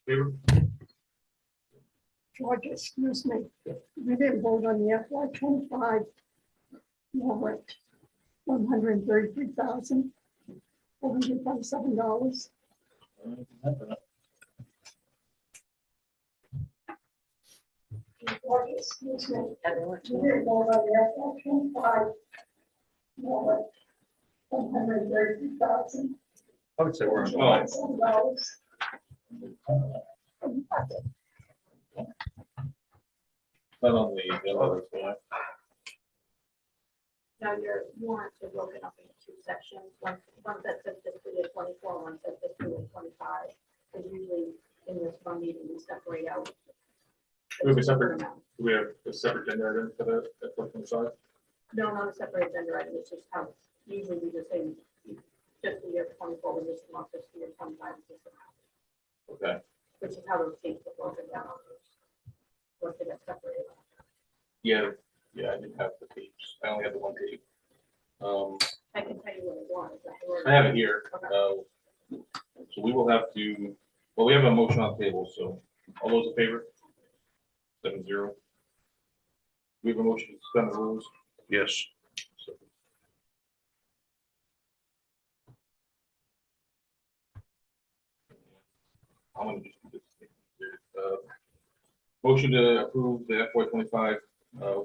Favor? George, excuse me, we didn't vote on the FY25 warrant, $133,457. George, excuse me, we didn't vote on the FY25 warrant, $133,000. I would say we're on time. Not on the other side. Now, your warrants are broken up into two sections, one that says fiscal year 24, one says fiscal year 25. Because usually in this one meeting, we separate out. We have a the separate- amount. Do we have a separate agenda item for the FY25? No, not a separate agenda item, it's just how, usually we just say fiscal year 24, we just come up fiscal year 25, this amount, Okay. which is how those things are broken down. Once they get separated. Yeah, I didn't have the page. I only had the one page. I can tell you what it was. I have it here. Okay. So we will have to, well, we have a motion on the table, so all those in favor? 7-0. We have a motion to suspend the rules? Yes. I'm gonna just do this. Motion to approve the FY25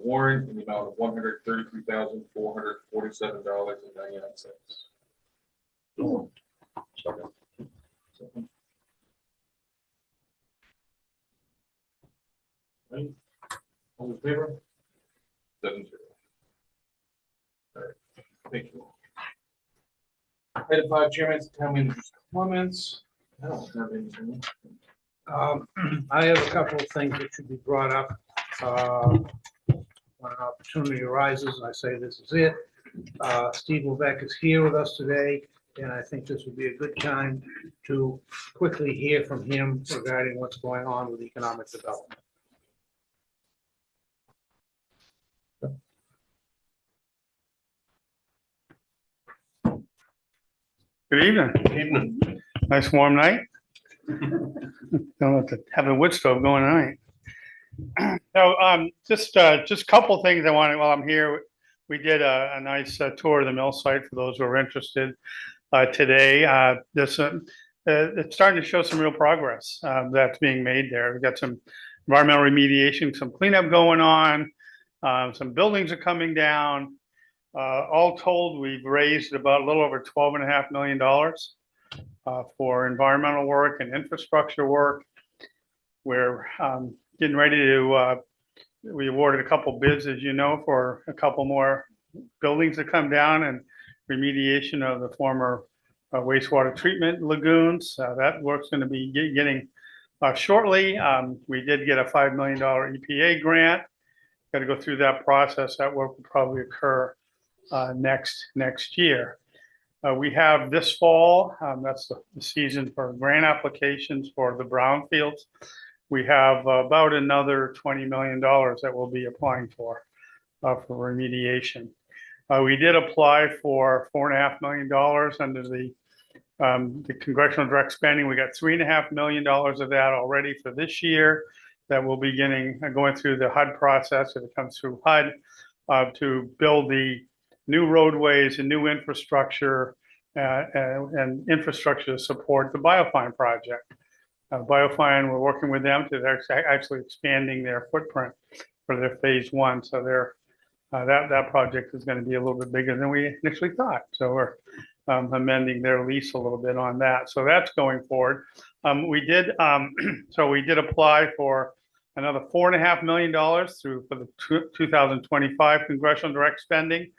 warrant in the amount of $133,447.99. Right. All in favor? 7-0. All right, thank you. Item 5, Chairman's town manager's comments. I don't have anything. I have a couple of things that should be brought up. When an opportunity arises, I say this is it. Steve Levesque is here with us today, and I think this would be a good time to quickly hear from him regarding what's going on with economic development. Good evening. Nice warm night. Don't have to have a wood stove going tonight. So, just a couple things I wanted while I'm here. We did a nice tour of the mill site for those who are interested today. It's starting to show some real progress that's being made there. We've got some environmental remediation, some cleanup going on. Some buildings are coming down. All told, we've raised about a little over $12.5 million for environmental work and infrastructure work. We're getting ready to, we awarded a couple bids, as you know, for a couple more buildings to come down and remediation of the former wastewater treatment lagoons. That work's going to be getting shortly. We did get a $5 million EPA grant. Got to go through that process. That work will probably occur next year. We have this fall, that's the season for grant applications for the brownfields. We have about another $20 million that we'll be applying for remediation. We did apply for $4.5 million under the congressional direct spending. We got $3.5 million of that already for this year that will be going through the HUD process. If it comes through HUD to build the new roadways and new infrastructure and infrastructure to support the Biofine project. Biofine, we're working with them to they're actually expanding their footprint for their phase 1. So that project is going to be a little bit bigger than we initially thought. So we're amending their lease a little bit on that. So that's going forward. We did apply for another $4.5 million for the 2025 congressional direct spending.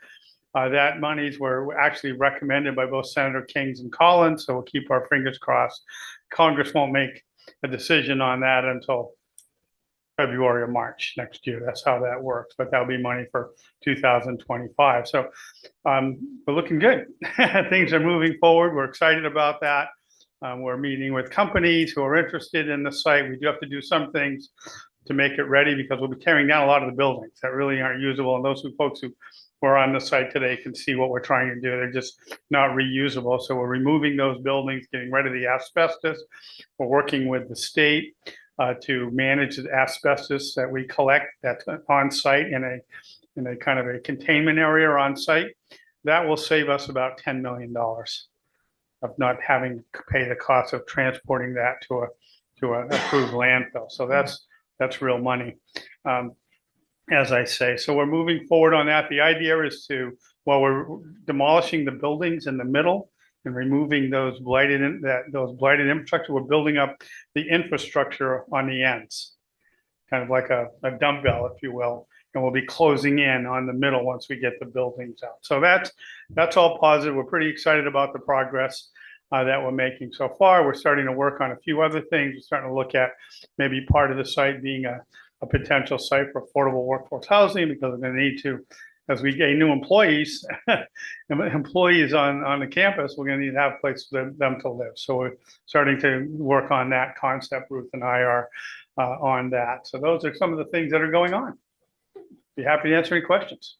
That monies were actually recommended by both Senator Kings and Collins, so we'll keep our fingers crossed. Congress won't make a decision on that until February or March next year. That's how that works, but that'll be money for 2025. So we're looking good. Things are moving forward. We're excited about that. We're meeting with companies who are interested in the site. We do have to do some things to make it ready because we'll be tearing down a lot of the buildings that really aren't usable, and those folks who were on the site today can see what we're trying to do. They're just not reusable. So we're removing those buildings, getting rid of the asbestos. We're working with the state to manage the asbestos that we collect that's on site in a kind of a containment area on site. That will save us about $10 million of not having to pay the cost of transporting that to an approved landfill. So that's real money. As I say, so we're moving forward on that. The idea is to, while we're demolishing the buildings in the middle and removing those blighted infrastructure, we're building up the infrastructure on the ends, kind of like a dumbbell, if you will. And we'll be closing in on the middle once we get the buildings out. So that's all positive. We're pretty excited about the progress that we're making so far. We're starting to work on a few other things. We're starting to look at maybe part of the site being a potential site for affordable workforce housing, because we're going to need to, as we gain new employees on the campus, we're going to need to have places for them to live. So we're starting to work on that concept. Ruth and I are on that. So those are some of the things that are going on. Be happy to answer any questions.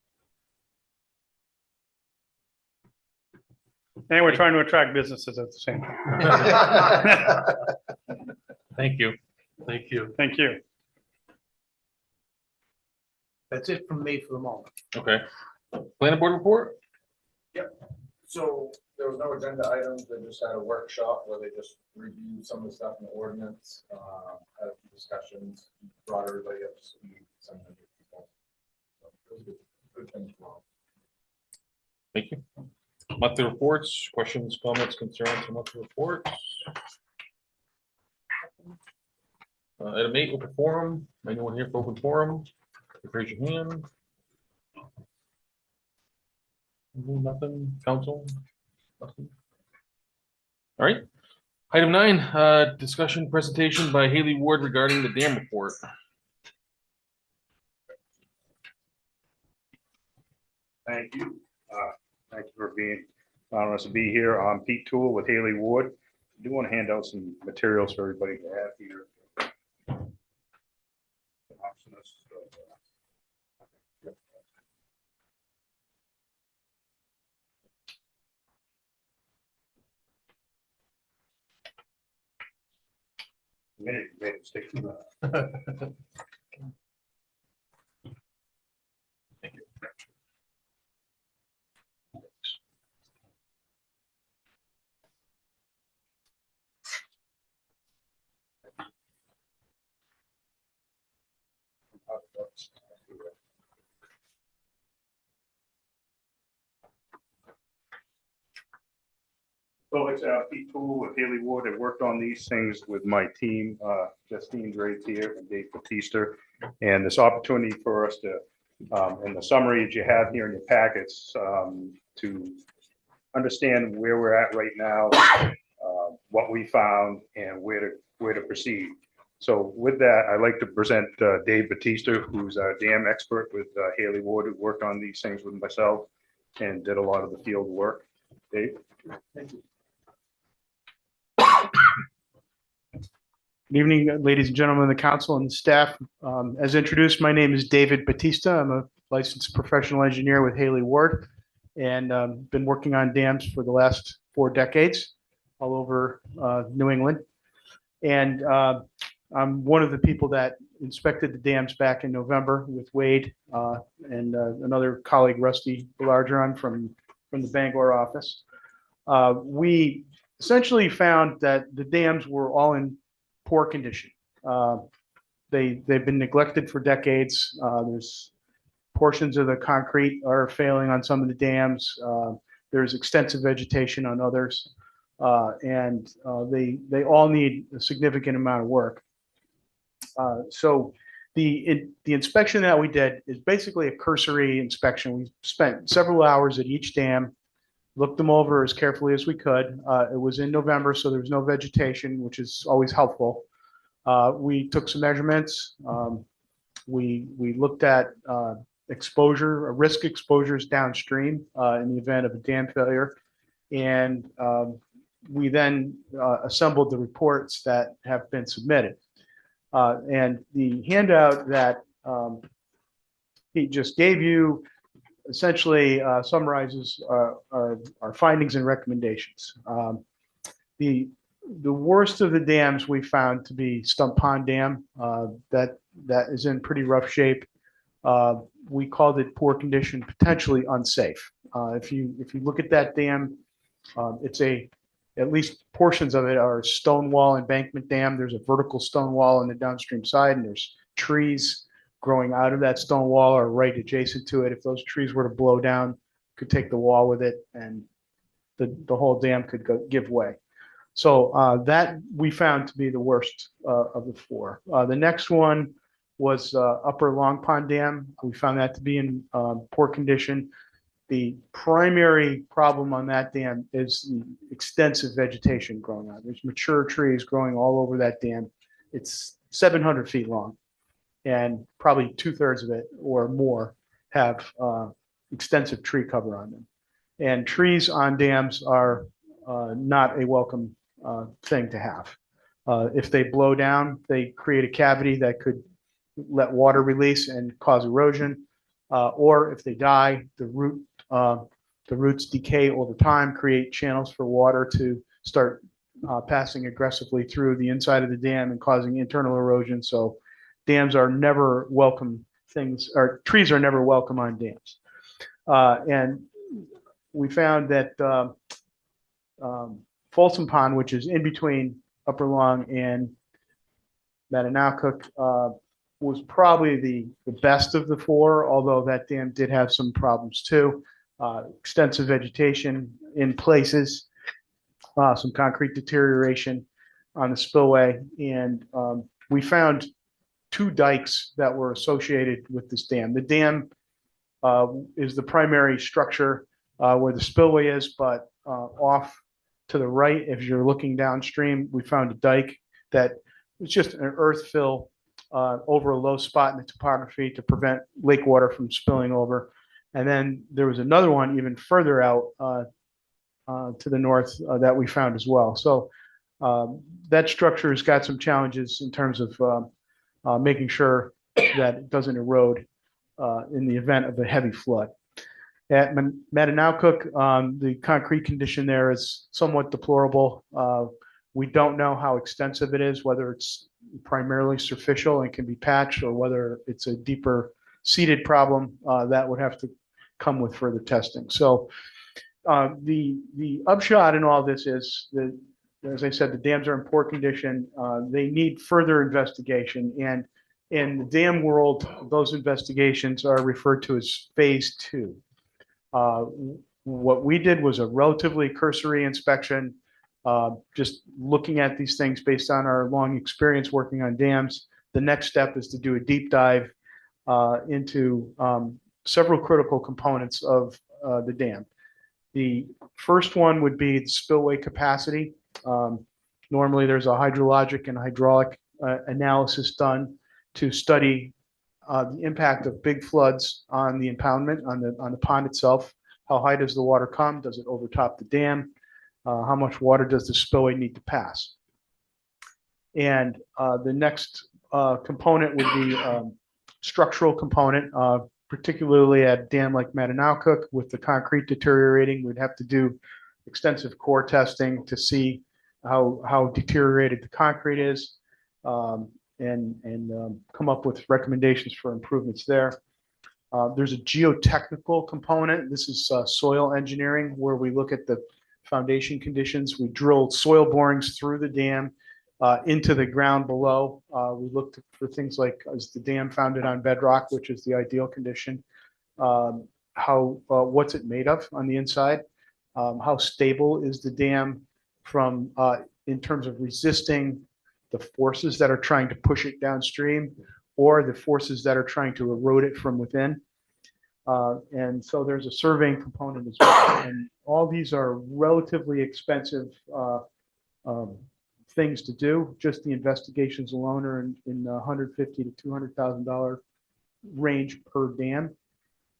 And we're trying to attract businesses at the same time. Thank you. Thank you. Thank you. That's it from me for the moment. Okay. Planning board report? So there was no agenda items, they just had a workshop where they just reviewed some of the stuff in the ordinance, had a few discussions, brought everybody up to speed, some of the people. So it was good things wrong. Thank you. Monthly reports, questions, comments, concerns on monthly reports? Item 8, open forum. Anyone here for open forum? Raise your hand. Nothing, council? Nothing. All right. Item 9, discussion presentation by Haley Ward regarding the dam report. Thank you. Thank you for allowing us to be here. I'm Pete Toole with Haley Ward. I do want to hand out some materials for everybody to have here. Made a mistake. So it's Pete Toole with Haley Ward. I worked on these things with my team, Justine Drake here and Dave Batista. And this opportunity for us to, in the summary that you have here in your packets, to understand where we're at right now, what we found, and where to proceed. So with that, I'd like to present Dave Batista, who's a dam expert with Haley Ward, who worked on these things with myself and did a lot of the field work. Dave? Thank you. Good evening, ladies and gentlemen of the council and staff. As introduced, my name is David Batista. I'm a licensed professional engineer with Haley Ward, and been working on dams for the last 4 decades all over New England. And I'm one of the people that inspected the dams back in November with Wade and another colleague, Rusty Belargeron from the Bangor office. We essentially found that the dams were all in poor condition. They've been neglected for decades. There's portions of the concrete are failing on some of the dams. There's extensive vegetation on others, and they all need a significant amount of work. So the inspection that we did is basically a cursory inspection. We spent several hours at each dam, looked them over as carefully as we could. It was in November, so there was no vegetation, which is always helpful. We took some measurements. We looked at risk exposures downstream in the event of a dam failure. And we then assembled the reports that have been submitted. And the handout that he just gave you essentially summarizes our findings and recommendations. The worst of the dams we found to be Stump Pond Dam. That is in pretty rough shape. We called it poor condition, potentially unsafe. If you look at that dam, at least portions of it are stone wall embankment dam. There's a vertical stone wall on the downstream side, and there's trees growing out of that stone wall or right adjacent to it. If those trees were to blow down, could take the wall with it, and the whole dam could give way. So that we found to be the worst of the four. The next one was Upper Long Pond Dam. We found that to be in poor condition. The primary problem on that dam is the extensive vegetation growing on. There's mature trees growing all over that dam. It's 700 feet long, and probably 2/3 of it or more have extensive tree cover on them. And trees on dams are not a welcome thing to have. If they blow down, they create a cavity that could let water release and cause erosion. Or if they die, the roots decay over time, create channels for water to start passing aggressively through the inside of the dam and causing internal erosion. So dams are never welcome things, or trees are never welcome on dams. And we found that Folsom Pond, which is in between Upper Long and Mattanocuck, was probably the best of the four, although that dam did have some problems too. Extensive vegetation in places, some concrete deterioration on the spillway, and we found 2 dikes that were associated with this dam. The dam is the primary structure where the spillway is, but off to the right, if you're looking downstream, we found a dike that was just an earth fill over a low spot in the topography to prevent lake water from spilling over. And then there was another one even further out to the north that we found as well. So that structure has got some challenges in terms of making sure that it doesn't erode in the event of a heavy flood. At Mattanocuck, the concrete condition there is somewhat deplorable. We don't know how extensive it is, whether it's primarily superficial and can be patched, or whether it's a deeper seated problem that would have to come with further testing. So the upshot in all this is that, as I said, the dams are in poor condition. They need further investigation, and in the dam world, those investigations are referred to as phase 2. What we did was a relatively cursory inspection, just looking at these things based on our long experience working on dams. The next step is to do a deep dive into several critical components of the dam. The first one would be the spillway capacity. Normally, there's a hydrologic and hydraulic analysis done to study the impact of big floods on the impoundment, on the pond itself. How high does the water come? Does it overtop the dam? How much water does the spillway need to pass? And the next component would be structural component, particularly at a dam like Mattanocuck with the concrete deteriorating. We'd have to do extensive core testing to see how deteriorated the concrete is, and come up with recommendations for improvements there. There's a geotechnical component. This is soil engineering, where we look at the foundation conditions. We drilled soil borings through the dam into the ground below. We looked for things like, is the dam founded on bedrock, which is the ideal condition? What's it made of on the inside? How stable is the dam from in terms of resisting the forces that are trying to push it downstream, or the forces that are trying to erode it from within? And so there's a surveying component as well. And all these are relatively expensive things to do. Just the investigations alone are in the $150,000 to $200,000 range per dam.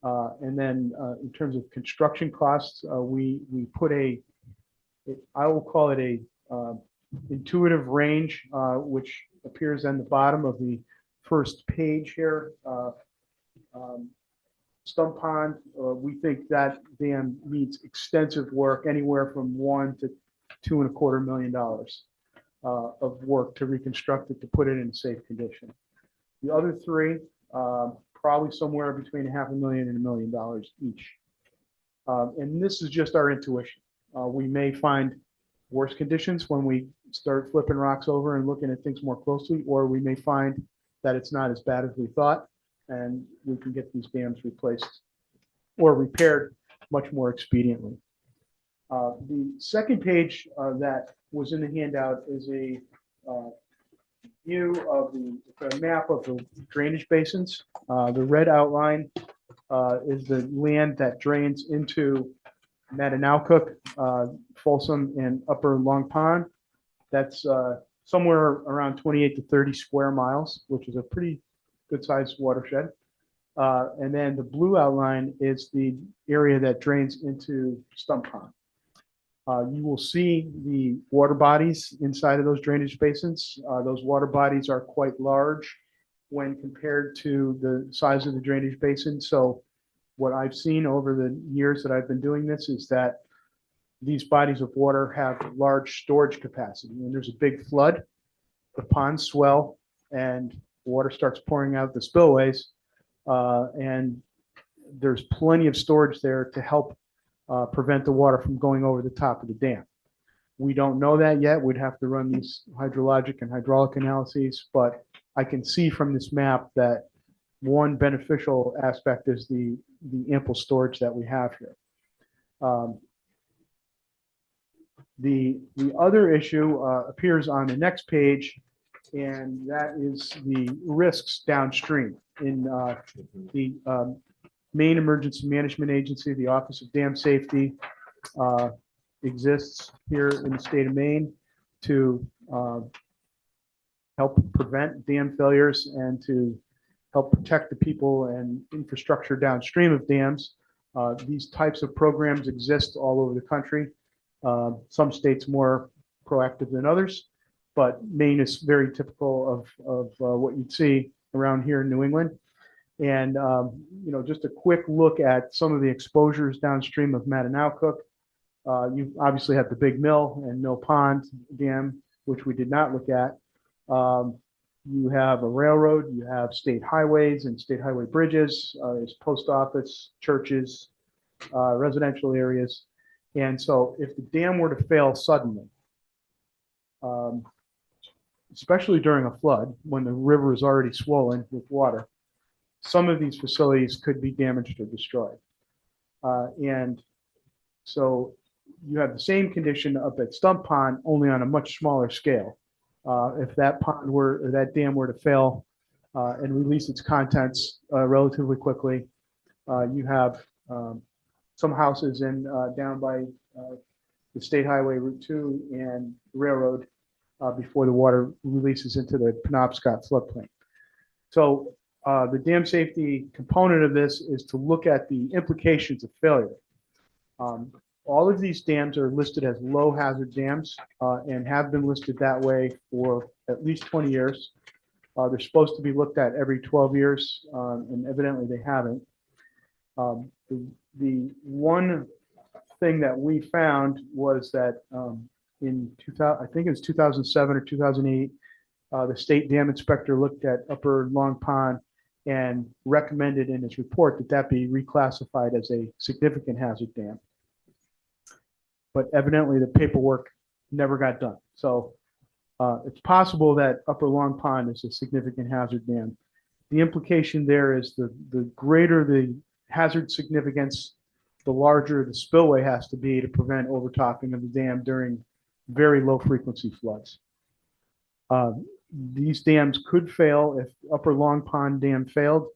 And then in terms of construction costs, we put I will call it a intuitive range, which appears on the bottom of the first page here. Stump Pond, we think that dam needs extensive work, anywhere from $1 to $2.25 million of work to reconstruct it, to put it in safe condition. The other three, probably somewhere between $500,000 and $1 million each. And this is just our intuition. We may find worse conditions when we start flipping rocks over and looking at things more closely, or we may find that it's not as bad as we thought, and we can get these dams replaced or repaired much more expediently. The second page that was in the handout is a view of the map of the drainage basins. The red outline is the land that drains into Mattanowncook, Folsom, and Upper Long Pond. That's somewhere around 28 to 30 square miles, which is a pretty good sized watershed. And then the blue outline is the area that drains into Stump Pond. You will see the water bodies inside of those drainage basins. Those water bodies are quite large when compared to the size of the drainage basin. So what I've seen over the years that I've been doing this is that these bodies of water have large storage capacity. When there's a big flood, the ponds swell and water starts pouring out the spillways, and there's plenty of storage there to help prevent the water from going over the top of the dam. We don't know that yet. We'd have to run these hydrologic and hydraulic analyses, but I can see from this map that one beneficial aspect is the ample storage that we have here. The other issue appears on the next page, and that is the risks downstream. In the Maine Emergency Management Agency, the Office of Dam Safety exists here in the state of Maine to help prevent dam failures and to help protect the people and infrastructure downstream of dams. These types of programs exist all over the country. Some states more proactive than others, but Maine is very typical of what you'd see around here in New England. And, just a quick look at some of the exposures downstream of Mattanowncook. You obviously have the Big Mill and Mill Pond Dam, which we did not look at. You have a railroad, you have state highways and state highway bridges, there's post office, churches, residential areas. And so if the dam were to fail suddenly, especially during a flood, when the river is already swollen with water, some of these facilities could be damaged or destroyed. And so you have the same condition up at Stump Pond, only on a much smaller scale. If that pond were, or that dam were to fail and release its contents relatively quickly, you have some houses in down by the State Highway Route 2 and railroad before the water releases into the Penobscot floodplain. So the dam safety component of this is to look at the implications of failure. All of these dams are listed as low hazard dams and have been listed that way for at least 20 years. They're supposed to be looked at every 12 years, and evidently they haven't. The one thing that we found was that in 2000, I think it was 2007 or 2008, the state dam inspector looked at Upper Long Pond and recommended in his report that that be reclassified as a significant hazard dam. But evidently the paperwork never got done. So it's possible that Upper Long Pond is a significant hazard dam. The implication there is the greater the hazard significance, the larger the spillway has to be to prevent overtopping of the dam during very low frequency floods. These dams could fail. If Upper Long Pond Dam failed,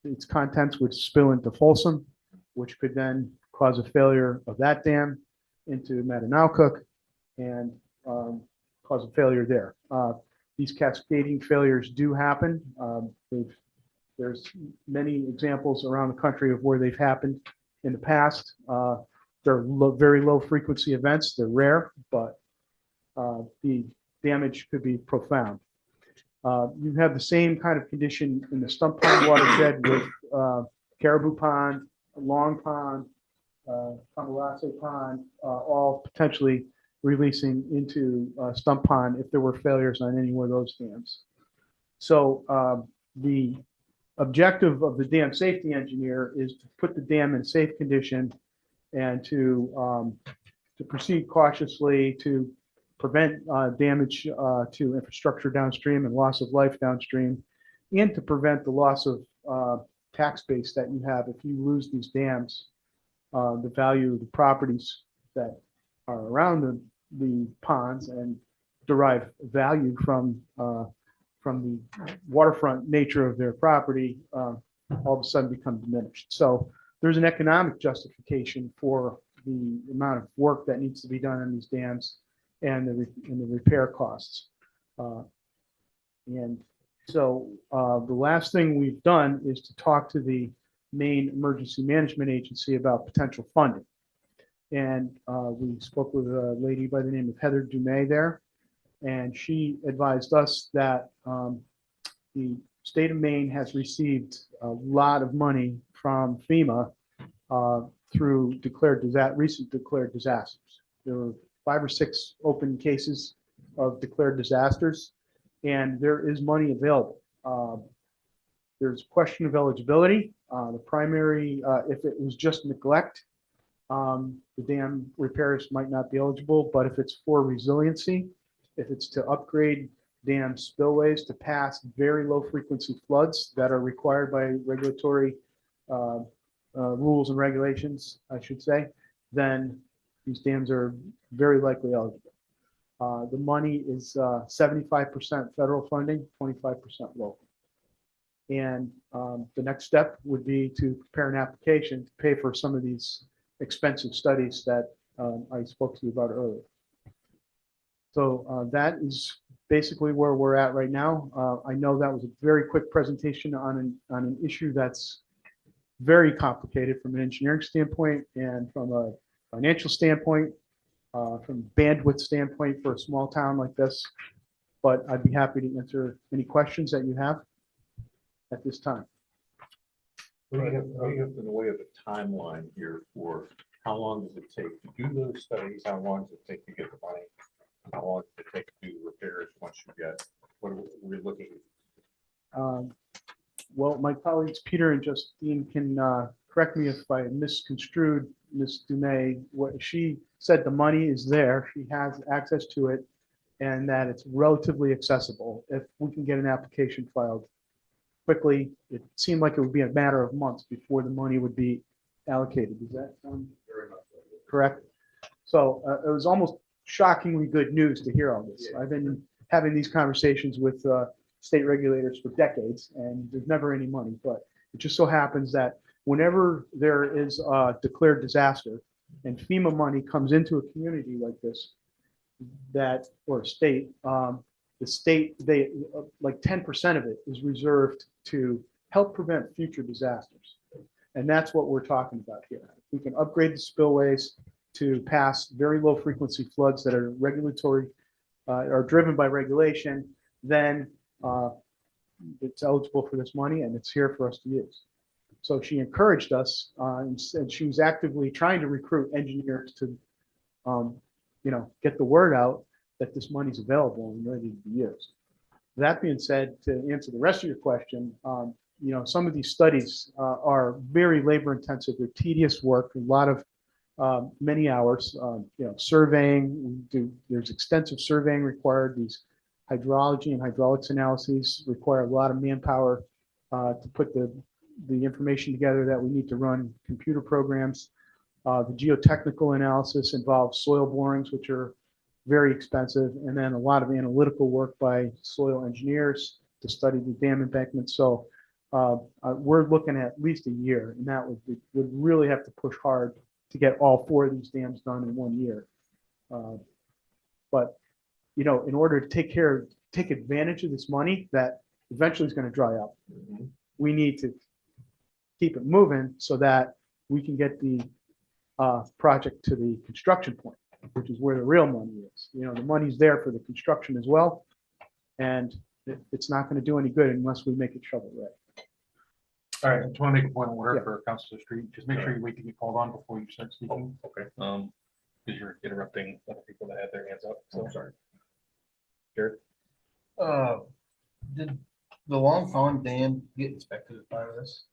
its contents would spill into Folsom, which could then cause a failure of that dam into Mattanowncook and cause a failure there. These cascading failures do happen. There's many examples around the country of where they've happened in the past. They're very low frequency events. They're rare, but the damage could be profound. You have the same kind of condition in the Stump Pond watershed with Caribou Pond, Long Pond, Camarasa Pond, all potentially releasing into Stump Pond if there were failures on any one of those dams. So the objective of the dam safety engineer is to put the dam in safe condition and to proceed cautiously to prevent damage to infrastructure downstream and loss of life downstream, and to prevent the loss of tax base that you have if you lose these dams. The value of the properties that are around the ponds and derive value from the waterfront nature of their property, all of a sudden become diminished. So there's an economic justification for the amount of work that needs to be done on these dams and the repair costs. And so the last thing we've done is to talk to the Maine Emergency Management Agency about potential funding. And we spoke with a lady by the name of Heather Dumay there, and she advised us that the state of Maine has received a lot of money from FEMA through recent declared disasters. There were 5 or 6 open cases of declared disasters, and there is money available. There's a question of eligibility. The primary, if it was just neglect, the dam repairs might not be eligible, but if it's for resiliency, if it's to upgrade dam spillways to pass very low frequency floods that are required by regulatory rules and regulations, I should say, then these dams are very likely eligible. The money is 75% federal funding, 25% local. And the next step would be to prepare an application to pay for some of these expensive studies that I spoke to you about earlier. So that is basically where we're at right now. I know that was a very quick presentation on an issue that's very complicated from an engineering standpoint and from a financial standpoint, from bandwidth standpoint for a small town like this. But I'd be happy to answer any questions that you have at this time. We have in the way of a timeline here for how long does it take to do those studies? How long does it take to get the money? How long does it take to do repairs once you get what are we looking at? Well, my colleagues Peter and Justine can correct me if I misconstrued Ms. Dumay. What she said, the money is there, she has access to it, and that it's relatively accessible. If we can get an application filed quickly, it seemed like it would be a matter of months before the money would be allocated. Does that sound correct? So it was almost shockingly good news to hear all this. I've been having these conversations with state regulators for decades, and there's never any money, but it just so happens that whenever there is a declared disaster and FEMA money comes into a community like this, that, or a state, the state, they like 10% of it is reserved to help prevent future disasters. And that's what we're talking about here. We can upgrade the spillways to pass very low frequency floods that are regulatory, are driven by regulation, then it's eligible for this money and it's here for us to use. So she encouraged us and she was actively trying to recruit engineers to, get the word out that this money is available and ready to be used. That being said, to answer the rest of your question, some of these studies are very labor intensive. They're tedious work, a lot of many hours, surveying, there's extensive surveying required. These hydrology and hydraulics analyses require a lot of manpower to put the information together that we need to run computer programs. The geotechnical analysis involves soil borings, which are very expensive, and then a lot of analytical work by soil engineers to study the dam embankment. So we're looking at least a year, and that would really have to push hard to get all 4 of these dams done in 1 year. But in order to take advantage of this money that eventually is going to dry up, we need to keep it moving so that we can get the project to the construction point, which is where the real money is. The money's there for the construction as well, and it's not going to do any good unless we make it shovel ready. All right, I just want to make a point of order Yeah. for Councilor Street. Just make sure you wait to get called on before you start speaking. Okay. Because you're interrupting other people that had their hands up, so. sorry. Jared? Did the Long Pond Dam get inspected as part of this?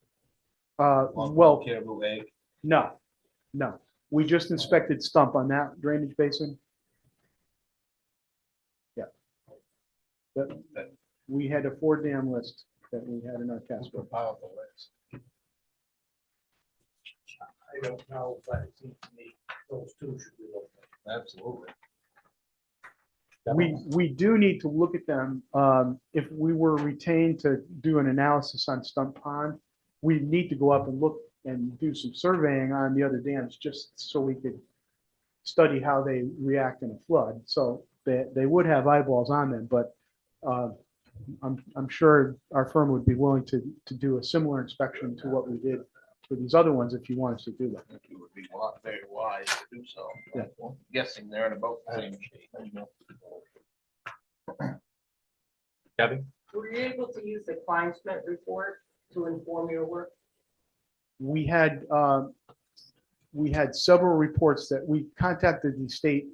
Well, Caribou Egg. no, no. We just inspected stump on that drainage basin. Yeah. That, we had a 4 dam list that we had in our task force. Compiled the list. I don't know, but it seems to me those two should be looked at. Absolutely. We do need to look at them. If we were retained to do an analysis on Stump Pond, we need to go up and look and do some surveying on the other dams just so we could study how they react in a flood. So they would have eyeballs on them, but I'm sure our firm would be willing to do a similar inspection to what we did for these other ones if you want us to do that. I think it would be very wise to do so. Yeah. I'm guessing they're in about the same shape. Kathy? Were you able to use the Klein Schmidt report to inform your work? We had several reports that we contacted the state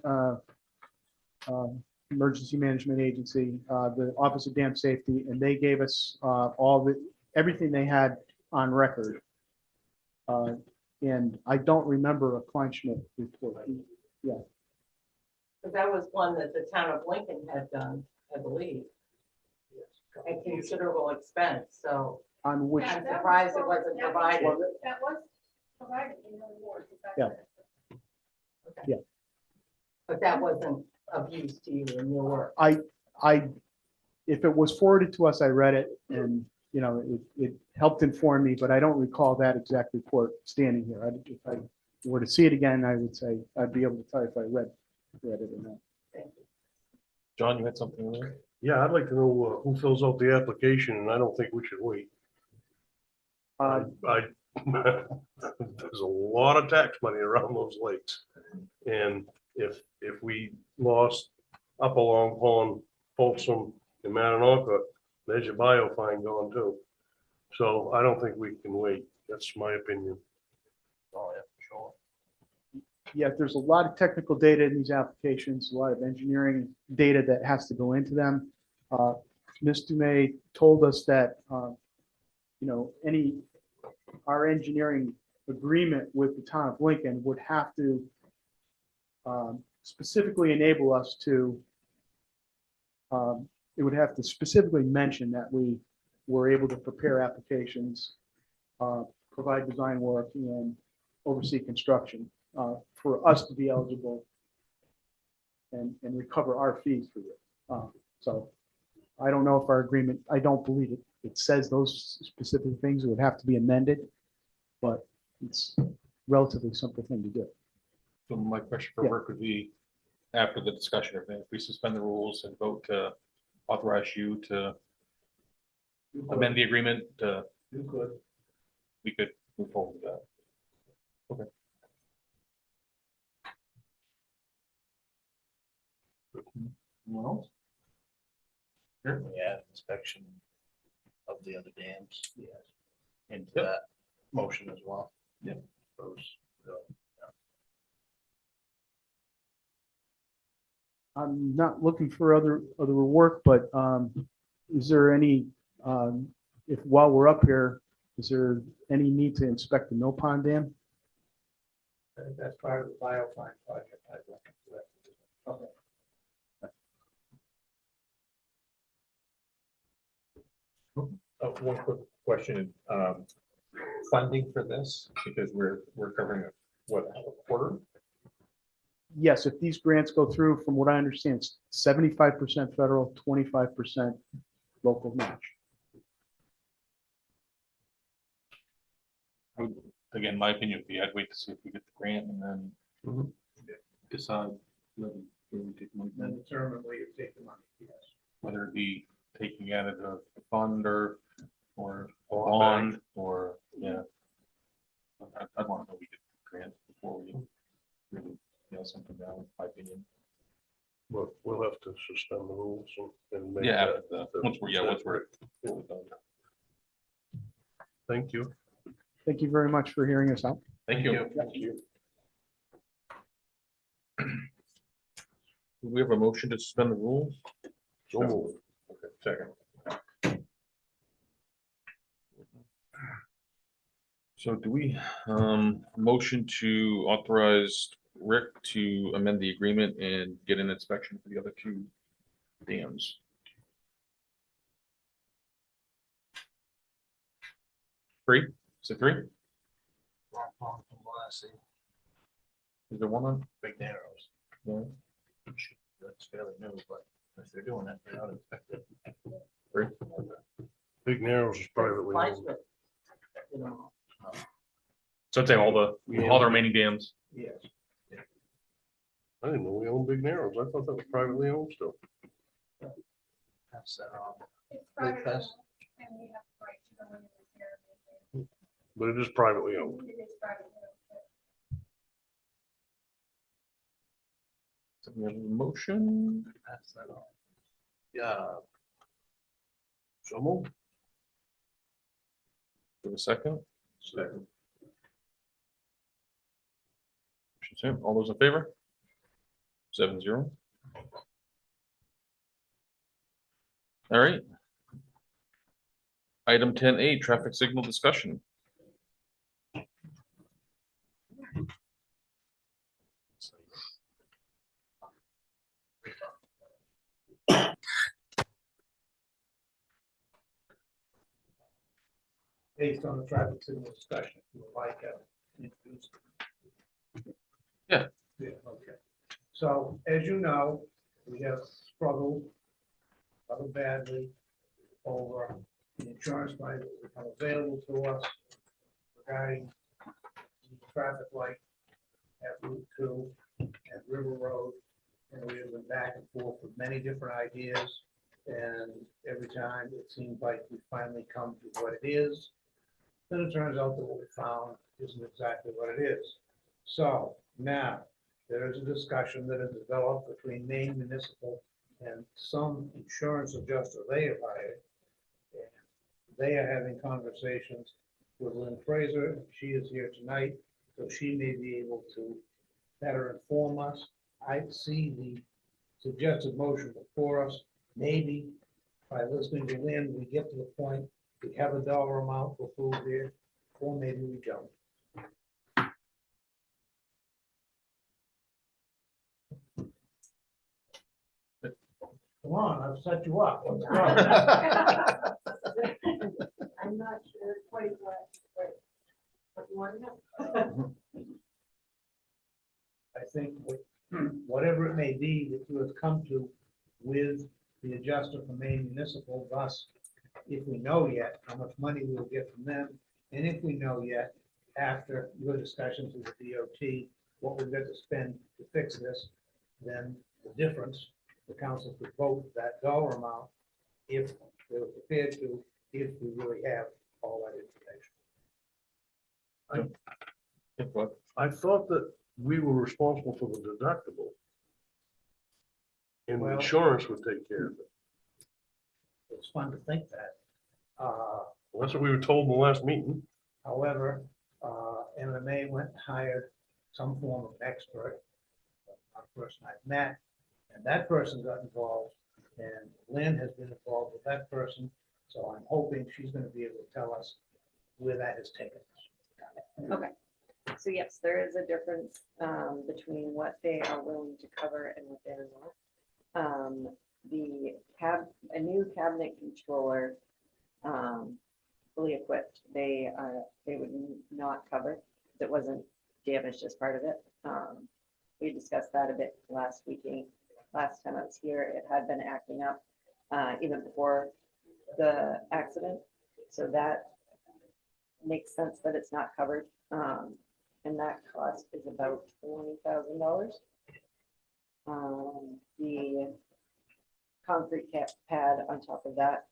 emergency management agency, the Office of Dam Safety, and they gave us everything they had on record. And I don't remember a Kleinschmidt report. Yeah. Because that was one that the town of Lincoln had done, I believe, at considerable expense, so On which, I'm surprised it wasn't provided. That was provided in the award. Yeah. Yeah. But that wasn't of use to you in your work. if it was forwarded to us, I read it and, you know, it helped inform me, but I don't recall that exact report standing here. If I were to see it again, I would say, I'd be able to tell you if I read it or not. John, you had something there? Yeah, I'd like to know who fills out the application, and I don't think we should wait. I there's a lot of tax money around those lakes. And if we lost up along Pond, Folsom, and Mananoka, there's your biofine going too. So I don't think we can wait. That's my opinion. Oh, yeah, for sure. Yeah, there's a lot of technical data in these applications, a lot of engineering data that has to go into them. Ms. Dumay told us that, you know, our engineering agreement with the town of Lincoln would have to specifically enable us to, it would have to specifically mention that we were able to prepare applications, provide design work, and oversee construction for us to be eligible and recover our fees for it. So I don't know if our agreement, I don't believe it says those specific things. It would have to be amended, but it's a relatively simple thing to do. So my question for Yeah. work would be, after the discussion, if we suspend the rules and vote to authorize you to amend the agreement, You could. we could move forward with that. Okay. Anyone else? Sure. Yeah, inspection of the other dams. Yes. Into Yep. that motion as well. Yep. Those, I'm not looking for other work, but is there any, if while we're up here, is there any need to inspect the Mill Pond Dam? That's part of the biofine project. I'd like to do that. Okay. One quick question, funding for this, because we're covering a quarter? Yes, if these grants go through, from what I understand, it's 75% federal, 25% local match. Again, my opinion would be, I'd wait to see if we get the grant and then decide whether we take money, Then determine where you take the money, yes. whether it be taking out of the fund or bond, or, yeah. I'd want to know we get the grant before we really nail something down, in my opinion. But we'll have to suspend the rules and make Yeah, that- after once we're done. Thank you. Thank you very much for hearing us out. Thank you. Do we have a motion to suspend the rules? So moved. Okay, second. So do we, motion to authorize Rick to amend the agreement and get an inspection for the other two dams? Three? Is it three? Is there one on? Big Narrows. Yeah. That's fairly new, but if they're doing it, they're not expected. Three? Big Narrows is privately Applies owned. with, you know, So I'd say all the remaining dams. Yes. I didn't know we owned Big Narrows. I thought that was privately owned still. Pass that on. It's Lake private, Fest? and we have the right to go in and repair But it is privately owned. it. It is private. So we have a motion. Pass that on. Yeah. So move. Give a second. Second. All those in favor? 7-0. All right. Item 10A, traffic signal discussion. Based on the traffic signal discussion, if you would like, introduce. Yeah. Yeah, okay. So as you know, we have struggled rather badly over the insurance money that will become available to us regarding the traffic light at Route 2 at River Road. And we have been back and forth with many different ideas. And every time it seems like we finally come to what it is. Then it turns out that what we found isn't exactly what it is. So now, there is a discussion that has developed between Maine Municipal and some insurance adjuster they have hired. And they are having conversations with Lynn Fraser, and she is here tonight, so she may be able to better inform us. I see the suggested motion before us. Maybe by listening to Lynn, we get to the point, we have a dollar amount for food here, or maybe we don't. Come on, I've set you up. Let's go. I'm not sure quite what you want to know. I think whatever it may be that you have come to with the adjuster from Maine Municipal, thus, if we know yet how much money we will get from them, and if we know yet, after your discussions with the DOT, what we've got to spend to fix this, then the difference, the council could vote that dollar amount if they were prepared to, if we really have all that information. I thought that we were responsible for the deductible. And the Well- insurance would take care of it. It's fun to think that. Well, that's what we were told in the last meeting. However, MMA went and hired some form of expert, a person I've met, and that person got involved, and Lynn has been involved with that person, so I'm hoping she's gonna be able to tell us where that has taken us. Okay, so yes, there is a difference between what they are willing to cover and what they're not. A new cabinet controller, fully equipped, they would not cover. It wasn't damaged as part of it. We discussed that a bit last time I was here. It had been acting up even before the accident, so that makes sense that it's not covered. And that cost is about $20,000. The concrete pad on top of that,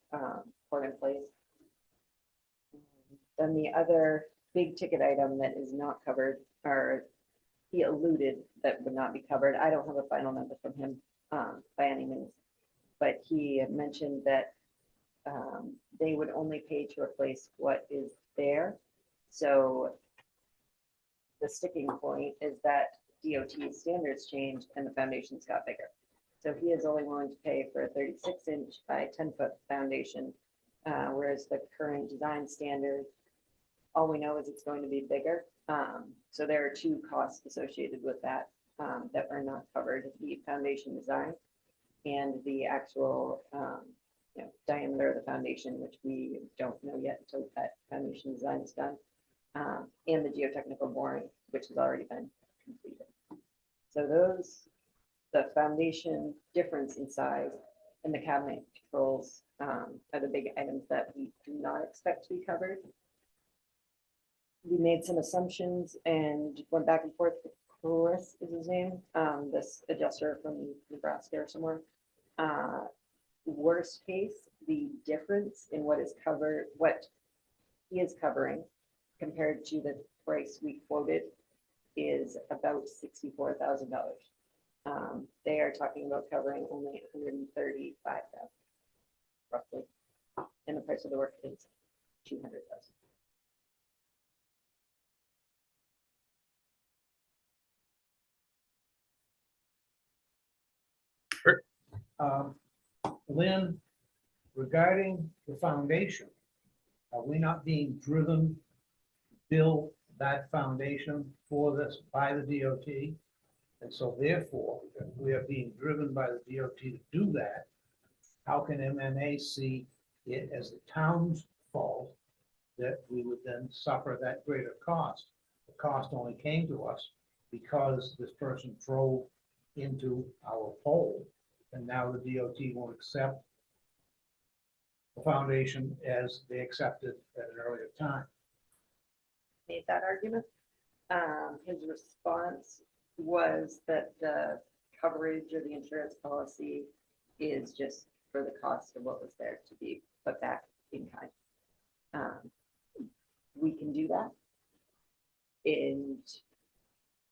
poured in place. Then the other big ticket item that is not covered, or he alluded that would not be covered. I don't have a final number from him by any means, but he mentioned that they would only pay to replace what is there. So the sticking point is that DOT standards changed and the foundations got bigger. So he is only willing to pay for a 36-inch by 10-foot foundation, whereas the current design standard, all we know is it's going to be bigger. So there are two costs associated with that that are not covered: the foundation design and the actual diameter of the foundation, which we don't know yet until that foundation design is done, and the geotechnical boring, which has already been completed. So those, the foundation difference in size and the cabinet controls are the big items that we do not expect to be covered. We made some assumptions and went back and forth with Chris is his name, this adjuster from Nebraska or somewhere. Worst case, the difference in what is covered, what he is covering compared to the price we quoted is about $64,000. They are talking about covering only $135,000 roughly, and the price of the work is $200,000. Lynn, regarding the foundation, are we not being driven to build that foundation for this by the DOT? And so therefore, if we are being driven by the DOT to do that, how can MMA see it as the town's fault that we would then suffer that greater cost? The cost only came to us because this person drove into our pole, and now the DOT won't accept the foundation as they accepted at an earlier time. Made that argument. His response was that the coverage or the insurance policy is just for the cost of what was there to be put back in kind. We can do that. And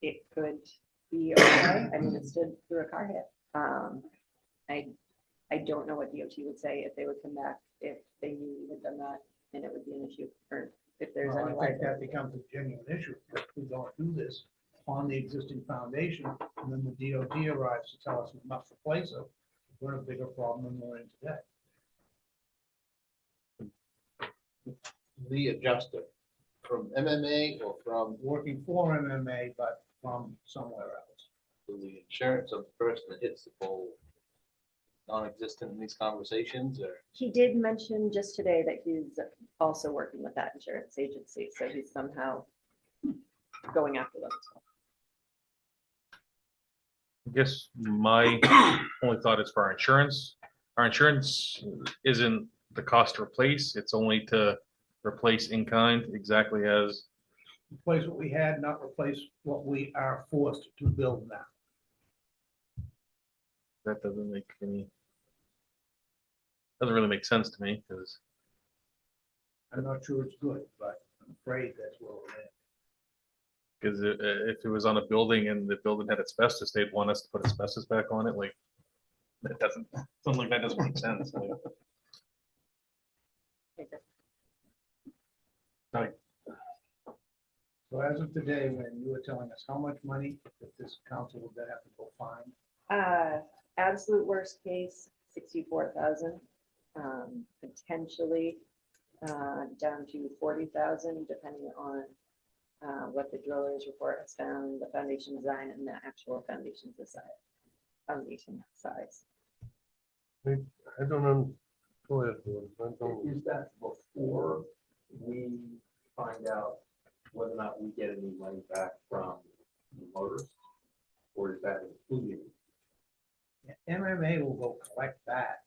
it could be okay. I mean, it stood through a car hit. I don't know what DOT would say if they would come back, if they knew we had done that, and it would be an issue, or if there's Well, any I think that liability. becomes a genuine issue. If we don't do this on the existing foundation, and then the DOT arrives to tell us we must replace it, we're in a bigger problem than we're in today. The adjuster from MMA or from Working for MMA, but from somewhere else. the insurance of the person that hits the pole non-existent in these conversations, or? He did mention just today that he's also working with that insurance agency, so he's somehow going after them. I guess my only thought is for our insurance. Our insurance isn't the cost to replace, it's only to replace in kind, exactly as, Replace what we had, not replace what we are forced to build now. that doesn't make any, doesn't really make sense to me, because I'm not sure it's good, but I'm afraid that's where we're at. because if it was on a building and the building had asbestos, they'd want us to put asbestos back on it, like, that doesn't, something like that doesn't make sense. Like, So as of today, when you were telling us how much money that this council would then have to go find, Absolute worst case, 64,000, potentially down to 40,000, depending on what the driller's report has found, the foundation design, and the actual foundation size. I don't know. Go ahead. Gordon. I don't- Is that before we find out whether or not we get any money back from the motorists? Or is that including? MMA will go collect that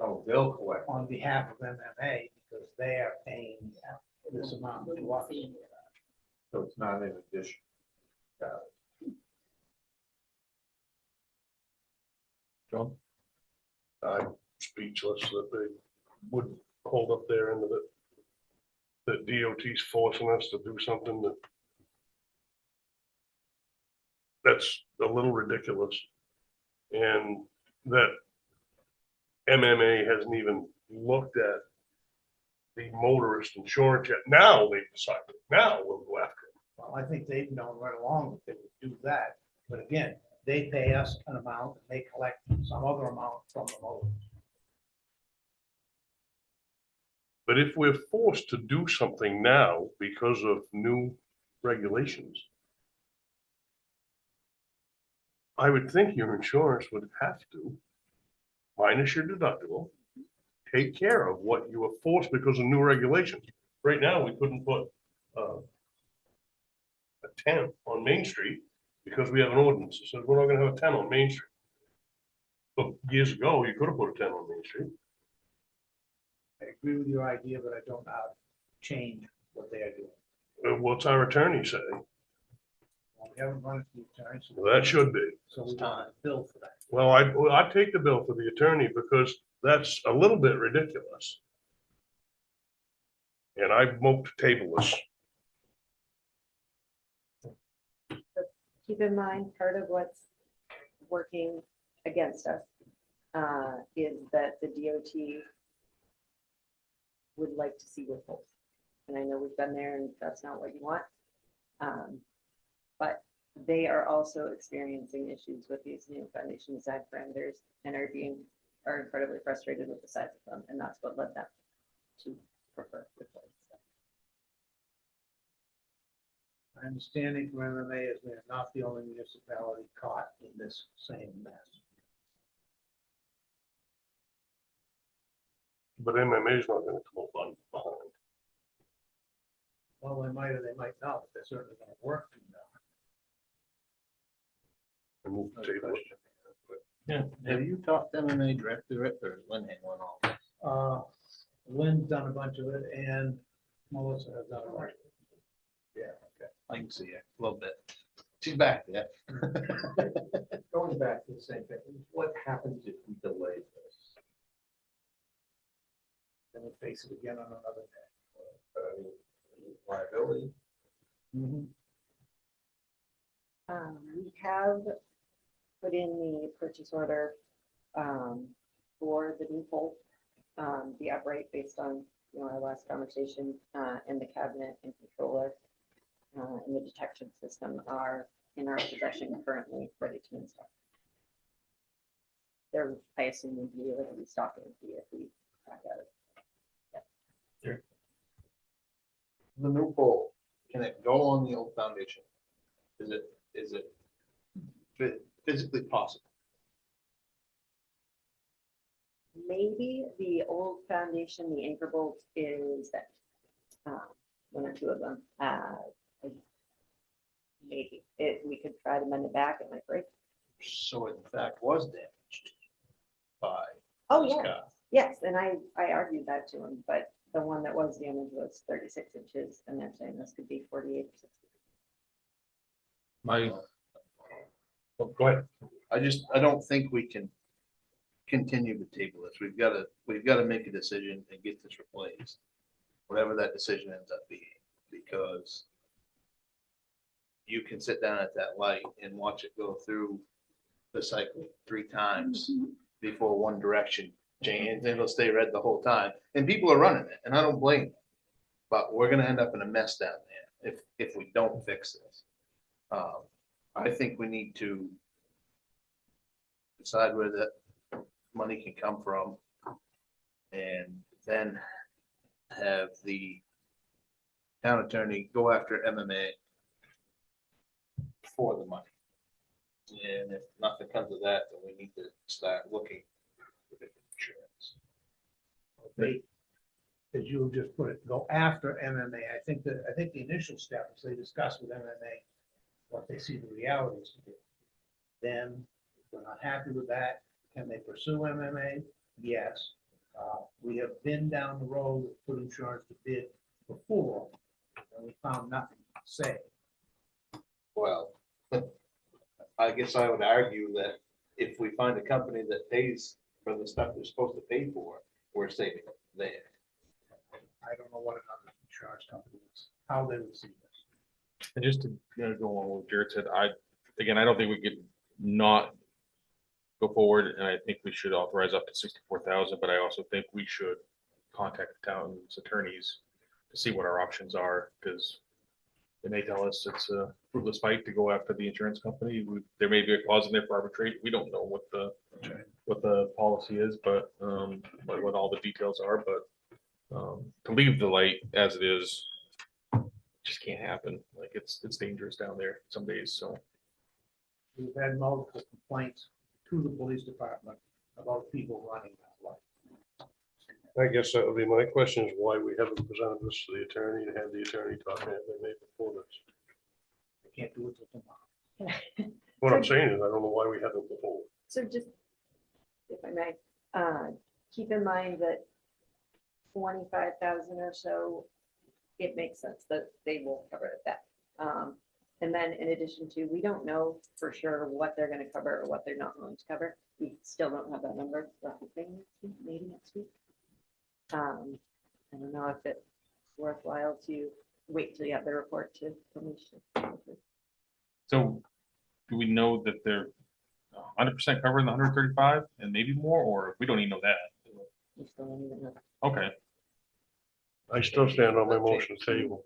Oh, they'll collect. on behalf of MMA because they are paying this amount to us. So it's not in addition. John? I'm speechless that they would hold up their end of it. That DOT's forcing us to do something that's a little ridiculous. And that MMA hasn't even looked at the motorist insurance yet. Now they've decided, now we'll go after it. Well, I think they've known right along that they would do that, but again, they pay us an amount, and they collect some other amount from the motorist. But if we're forced to do something now because of new regulations, I would think your insurance would have to, minus your deductible, take care of what you were forced because of new regulations. Right now, we couldn't put a tent on Main Street because we have an ordinance that says we're not gonna have a tent on Main Street. But years ago, you could have put a tent on Main Street. I agree with your idea, but I don't know how to change what they are doing. What's our attorney say? Well, we haven't run it through the attorney, so- Well, that should be. So we want a bill for that. Well, I'd take the bill for the attorney because that's a little bit ridiculous. And I vote to table this. Keep in mind, part of what's working against us is that the DOT would like to see withholds. And I know we've been there and that's not what you want. But they are also experiencing issues with these new foundation design parameters and are incredibly frustrated with the size of them. And that's what led them to prefer withholds. My understanding from MMA is we're not the only municipality caught in this same mess. But MMA is not gonna come up on behind. Well, they might or they might not, but they're certainly gonna work to know. I move to table it. Yeah, have you talked to MMA director or Lynn handling all this? Lynn's done a bunch of it and Melissa has done a bunch of it. Yeah, okay, I can see it a little bit. She's back there. Going back to the same thing, what happens if we delay this? Then we face it again on another day. Liability? We have put in the purchase order for the new pole, the upright based on, our last conversation, and the cabinet and controller and the detection system are in our possession currently, ready to install. I assume we'd be able to restock it if we back out it. The new pole, can it go on the old foundation? Is it physically possible? Maybe the old foundation, the anchor bolt is that, one or two of them. Maybe we could try to mend it back, it might break. So it in fact was damaged by Oh, this yeah, guy. yes, and I argued that to him, but the one that was damaged was 36 inches, and they're saying this could be 48 or 60. Go ahead. I don't think we can continue to table this. We've got to make a decision and get this replaced. Whatever that decision ends up being, because you can sit down at that light and watch it go through the cycle 3 times before one direction change, and it'll stay red the whole time. And people are running it, and I don't blame them. But we're gonna end up in a mess down there if we don't fix this. I think we need to decide where that money can come from, and then have the town attorney go after MMA for the money. And if nothing comes of that, then we need to start looking for different insurance. They, as you just put it, go after MMA. I think the initial step is they discuss with MMA what they see the realities to be. Then, if we're not happy with that, can they pursue MMA? Yes. We have been down the road with put insurance to bid before, and we found nothing to say. Well, I guess I would argue that if we find a company that pays for the stuff they're supposed to pay for, we're saving it there. I don't know what another insurance company is, how they would see this. And just to go on what Jared said, I don't think we could not go forward, and I think we should authorize up to 64,000, but I also think we should contact the town's attorneys to see what our options are, because they may tell us it's a fruitless fight to go after the insurance company. There may be a clause in there for arbitration. We don't know what the policy is, but, what all the details are, but, to leave the light as it is, just can't happen. Like, it's dangerous down there some days, so. We've had multiple complaints to the police department about people running that light. I guess that would be my question, is why we haven't presented this to the attorney and had the attorney talk to MMA before this. They can't do it till tomorrow. What I'm saying is, I don't know why we haven't before. So just, if I may, keep in mind that 25,000 or so, it makes sense that they will cover that. And then in addition to, we don't know for sure what they're gonna cover or what they're not going to cover. We still don't have that number, we're hoping next week, maybe next week. I don't know if it's worthwhile to wait till you have the report to commission. So do we know that they're 100% covering the 135 and maybe more, or we don't even know that? We still don't even know. Okay. I still stand on my motion table.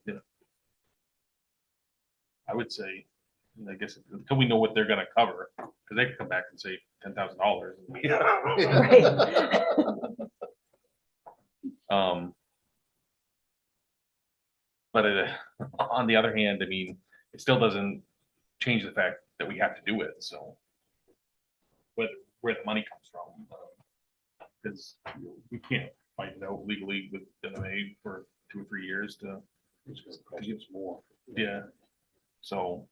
I would say, I guess until we know what they're gonna cover, because they could come back and say $10,000. Yeah. But on the other hand, I mean, it still doesn't change the fact that we have to do it, so. Where the money comes from, because we can't fight it out legally with MMA for 2 or 3 years to. It's more. Yeah, so,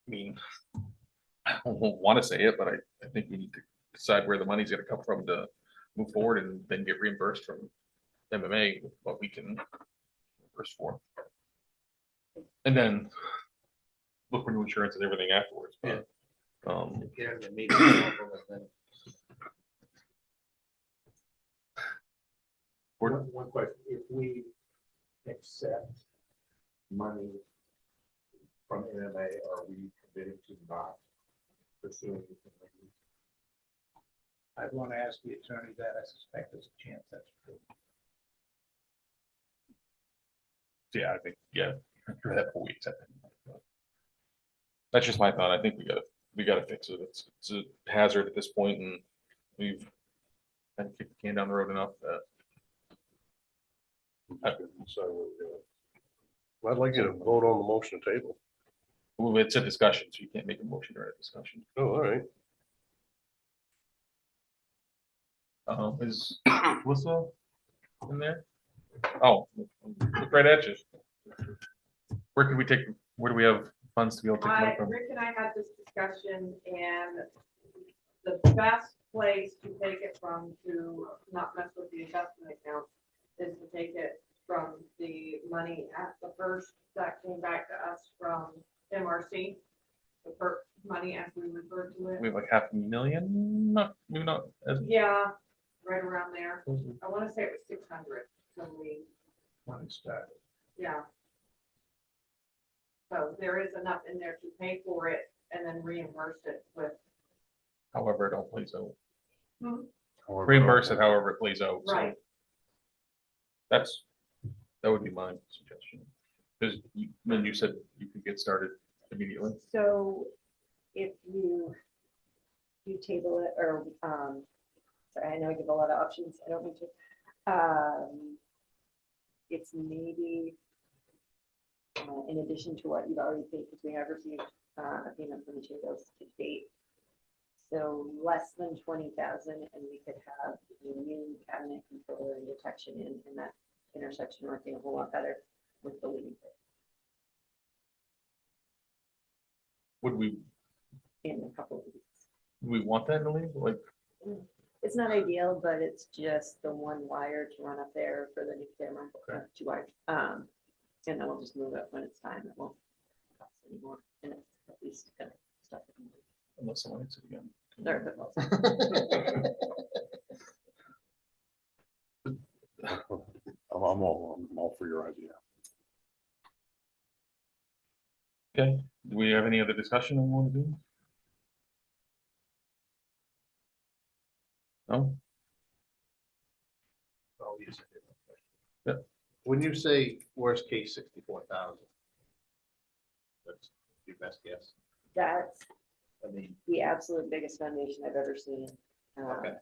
I mean, I don't want to say it, but I think we need to decide where the money's gonna come from to move forward and then get reimbursed from MMA with what we can reimburse for. And then look for new insurance and everything afterwards, but, Yeah, the meeting, and then One question, if we accept money from MMA, are we committing to not pursuing anything like this? I'd want to ask the attorney that. I suspect there's a chance that's true. yeah, I think, yeah, for that 4 weeks. That's just my thought. I think we gotta fix it. It's a hazard at this point, and we've kind of kicked the can down the road enough that. So I'd like you to vote on the motion table. Well, it's a discussion, so you can't make a motion during a discussion. Oh, all right. Is Melissa in there? Oh, look right at you. Where do we have funds to be able to take money from? Rick and I had this discussion, and the best place to take it from to not mess with the investment account is to take it from the money at the first that came back to us from MRC. The first money, as we refer to it. We have like 500,000, maybe not as. Yeah, right around there. I want to say it was 600 When it started. yeah. So there is enough in there to pay for it and then reimburse it with. However it all plays out. Hmm. Reimburse it however it plays out. so Right. That would be my suggestion. Because then you said you could get started immediately. So if you table it or, sorry, I know I give a lot of options. I don't mean to. It's maybe in addition to what you've already paid, because we have received a payment for materials to date. So less than 20,000, and we could have a new cabinet controller and detection in that intersection working a whole lot better with the lead Would we in a couple of weeks. want that in the league? Like, It's not ideal, but it's just the one wire to run up there for the new camera, Okay. 2 wires. And then we'll just move it when it's time. It won't cost anymore, and it's at least gonna stuff it. unless someone hits it again. There, but well, I'm all for your idea. Okay, do we have any other discussion on what to do? No? Oh, yes, I did. When you say worst case 64,000. That's your best guess. That's I mean, the absolute biggest foundation I've ever seen. Okay.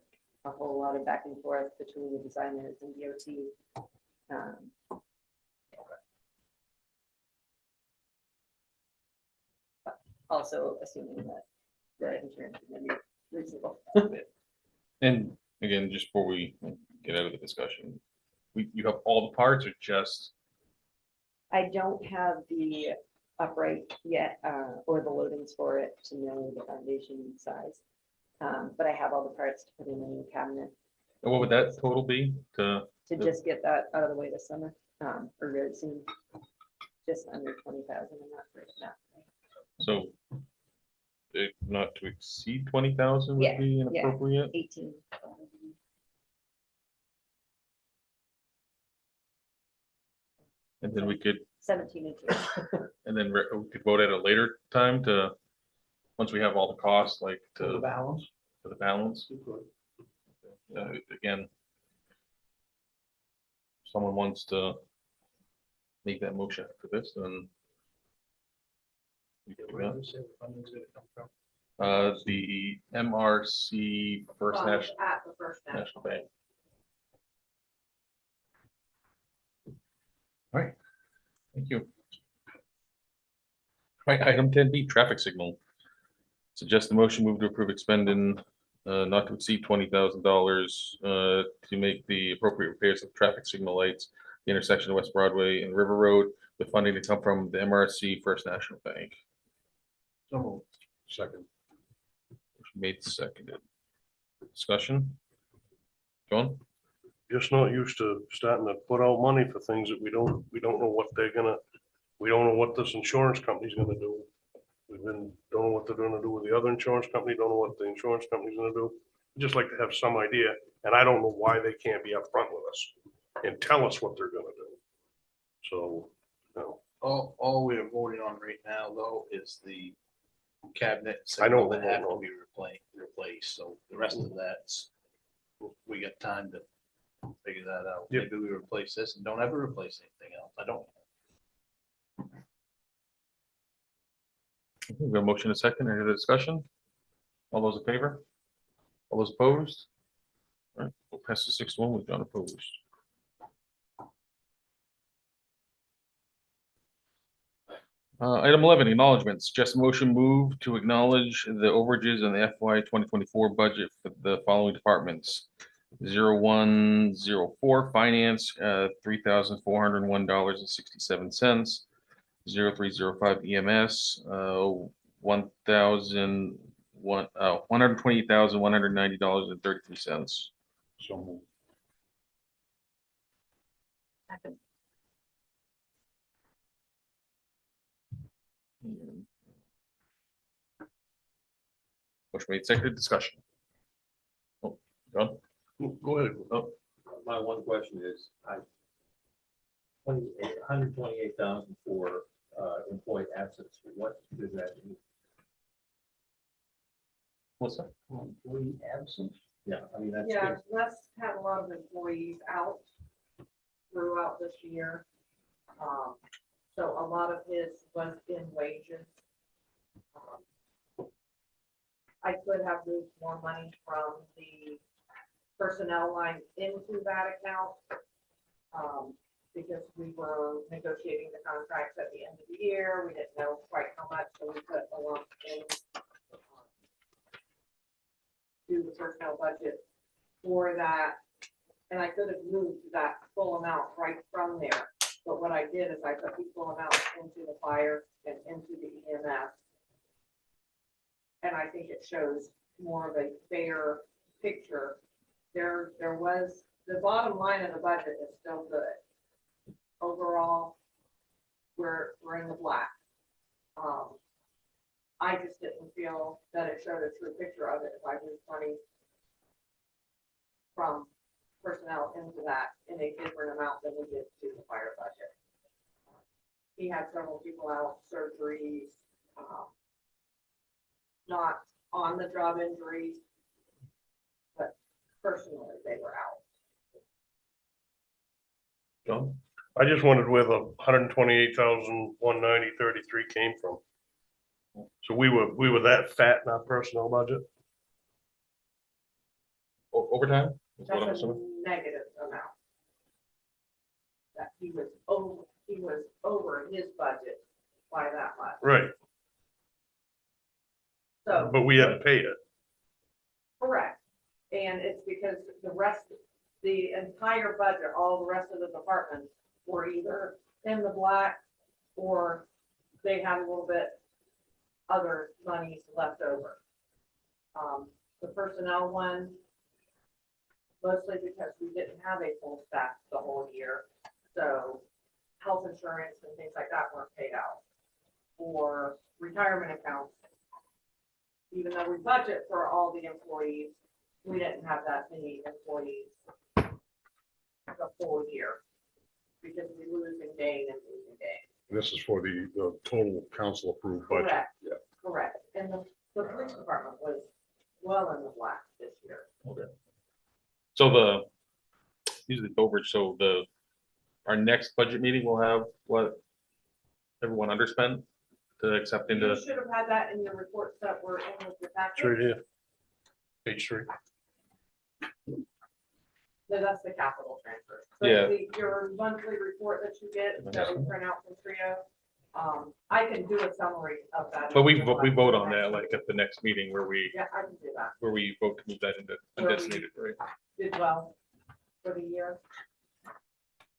A whole lot of back and forth between the designers and DOT. But also assuming that the insurance is gonna be reasonable. And again, just before we get out of the discussion, you have all the parts or just, I don't have the upright yet, or the loadings for it to know the foundation size. But I have all the parts to put in a new cabinet and what would that total be to, to just get that out of the way this summer, or very soon. Just under 20,000 and that's right now. so not to exceed 20,000 Yeah, would be yeah. inappropriate? 18. And then we could, 17 inches. and then we could vote at a later time to, once we have all the costs, like For the to, balance. for the balance. Again, someone wants to make that motion for this, then we can do Where that. does it say the funding's gonna come from? The MRC First Funds National At the First National National. Bank. All right, thank you. All right, item 10B, traffic signal. Suggest the motion move to approve expending not to exceed $20,000 to make the appropriate repairs of traffic signal lights, the intersection of West Broadway and River Road, with funding to come from the MRC First National Bank. So moved. Second. Motion made, seconded. Discussion? John? Just not used to starting to put out money for things that we don't know what they're gonna, we don't know what this insurance company's gonna do. Don't know what they're gonna do with the other insurance company, don't know what the insurance company's gonna do. Just like to have some idea, and I don't know why they can't be upfront with us and tell us what they're gonna do. So, no, All we are voting on right now, though, is the cabinet I know. signal that have to be replaced, so the rest of that's, we got time to figure that out. Yep. Maybe we replace this and don't ever replace anything else, I don't. We have a motion, a second, any other discussion? All those in favor? All those opposed? All right, we'll pass the 6-1 with John opposed. Item 11, acknowledgements. Just motion move to acknowledge the overages in the FY 2024 budget for the following departments. 0104 Finance, $3,401.67. 0305 EMS, $128,190.33. so moved. Motion made, seconded, discussion. Oh, John? Go ahead. Oh, My one question is, 128,000 for employee absence, what does that mean? what's that? Employee absence? Yeah, I mean, that's. Yeah, Les had a lot of employees out throughout this year. So a lot of his was in wages. I could have moved more money from the personnel line into that account. Because we were negotiating the contracts at the end of the year, we didn't know quite how much, so we put a lump in. Do the personnel budget for that, and I could have moved that full amount right from there. But what I did is I put the full amount into the fire and into the EMS. And I think it shows more of a fair picture. There was, the bottom line of the budget is still good. Overall, we're in the black. I just didn't feel that it showed a true picture of it if I moved money from personnel into that in a different amount than we did to the fire budget. He had several people out, surgeries, not on the job injuries, but personally, they were out. John? I just wondered where the 128,190.33 came from. So we were that fat in our personnel budget? Overtime? Is what I'm That's a assuming? negative amount. That he was over his budget by that much. Right, So, but we had to pay it. correct. And it's because the entire budget, all the rest of the departments were either in the black or they had a little bit other monies left over. The personnel one, mostly because we didn't have a full staff the whole year. So health insurance and things like that weren't paid out. Or retirement accounts. Even though we budget for all the employees, we didn't have that many employees the full year. Because we lose and gain and lose and gain. This is for the total council approved budget. Correct. Yeah. Correct. And the police department was well in the black this year. Okay. So these are the overage, so our next budget meeting will have what everyone underspent to accept You into, should have had that in your reports that were in with your It's right package. here. Page 3. No, that's the capital transfer. So Yeah. your monthly report that you get, that we print out from Trio, I can do a summary of that. but we vote on that like at the next meeting where we Yeah, I can do that. vote to move that into Where we- undesignated, right? Did well for the year.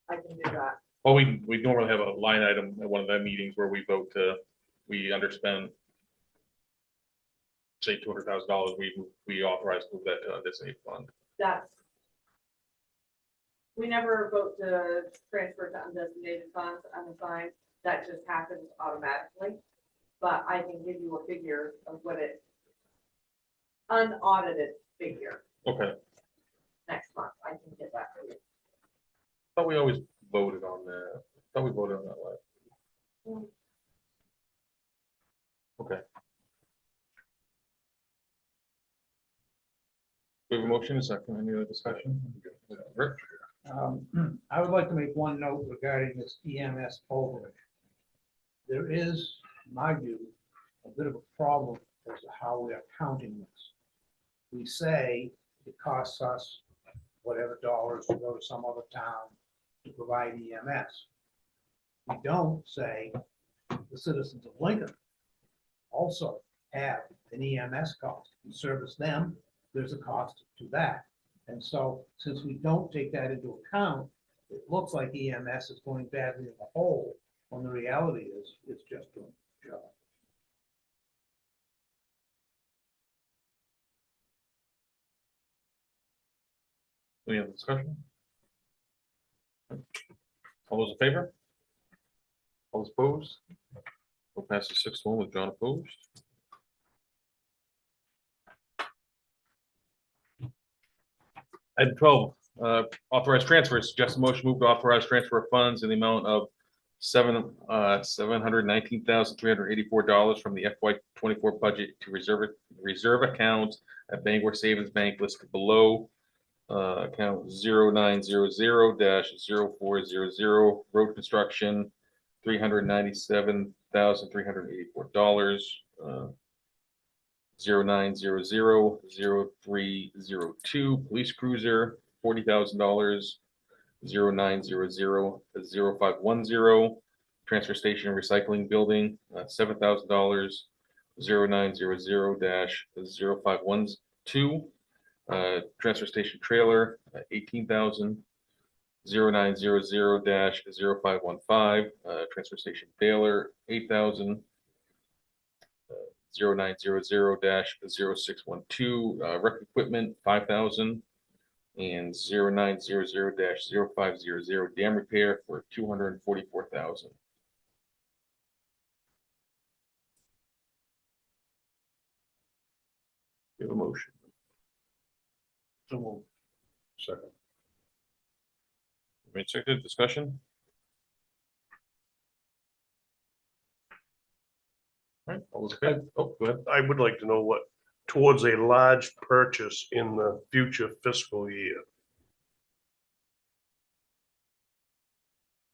I can do that. Well, we normally have a line item at one of the meetings where we vote we underspend say $200,000, we authorize to move that to undesignated fund. That's. We never vote to transfer to undesignated funds unassigned. That just happens automatically. But I can give you a figure of what it, unaudited figure Okay, next month. I can get that for you. thought we always voted on that. Thought we voted on that last. Okay. We have a motion, a second, any other discussion? Rick? I would like to make one note regarding this EMS overage. There is, in my view, a bit of a problem as to how we are counting this. We say it costs us whatever dollars to go to some other town to provide EMS. We don't say the citizens of Lincoln also have an EMS cost. We service them, there's a cost to that. And so since we don't take that into account, it looks like EMS is going badly in the hole, when the reality is it's just doing the job. Any other discussion? All those in favor? All those opposed? Vote passes 6-1 with John opposed. Item 12, authorized transfers. Suggest a motion move to authorize transfer of funds in the amount of $719,384 from the FY24 budget to reserve account at Bangor Savings Bank listed below. Account 0900-0400 road construction, $397,384. 0900-0302 police cruiser, $40,000. 0900-0510 transfer station recycling building, $7,000. 0900-0512 transfer station trailer, 18,000. 0900-0515 transfer station baler, 8,000. 0900-0612 rec equipment, 5,000. And 0900-0500 dam repair for 244,000. We have a motion. Second. Made second, discussion? All right, all those in favor? Oh, go ahead. I would like to know what, towards a large purchase in the future fiscal year.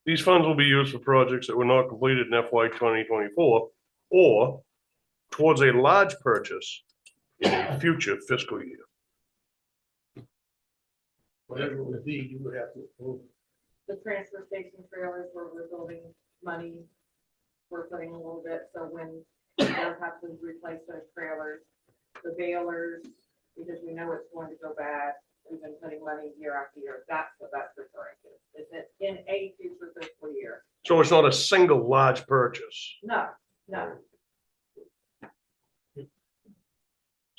These funds will be used for projects that were not completed in FY 2024 or towards a large purchase in a future fiscal year. Whatever it would be, you would have to approve. The transfer station trailers where we're building money, we're putting a little bit, so when we don't have to replace those trailers, the balers, because we know it's going to go bad, we've been putting money year after year, that's what that's referring to. Is it in a future fiscal year? So it's not a single large purchase. No, no, It's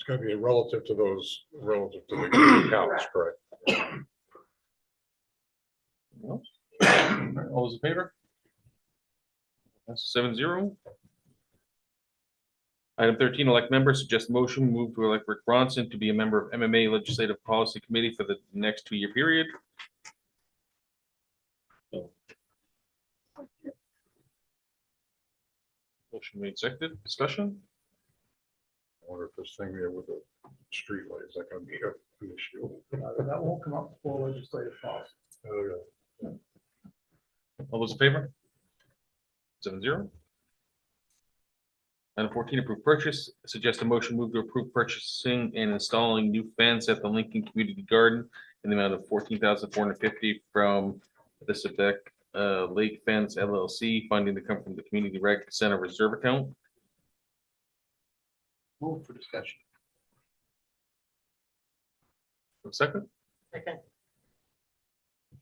gonna be relative to those, relative to the accounts, correct? All those in favor? That's 7-0. Item 13, elect members. Suggest motion move to elect Rick Bronson to be a member of MMA Legislative Policy Committee for the next 2-year period. Motion made, seconded. Discussion? I wonder if this thing there with the street light, is that gonna be an issue? That won't come up before legislative policy. All those in favor? 7-0. Item 14, approve purchase. Suggest a motion move to approve purchasing and installing new fence at the Lincoln Community Garden in the amount of $14,450 from the Quebec Lake Fence LLC, funding to come from the Community Rec Center Reserve account. Move for discussion. A second? Okay.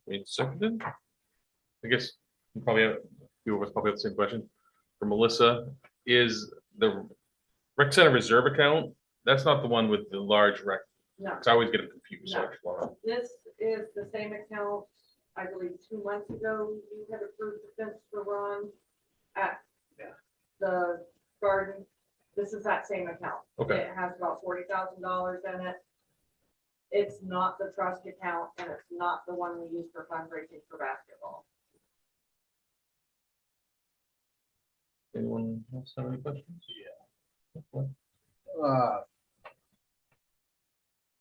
Made, seconded. I guess we probably have, a few of us probably have the same question for Melissa. Is the Rec Center Reserve account, that's not the one with the large rec, no. because I always get them confused. No. This is the same account, I believe 2 months ago, you had approved the fence for Ron at the garden. This is that same account. Okay. It has about $40,000 in it. It's not the trust account and it's not the one we use for fundraising for basketball. Anyone else have any questions?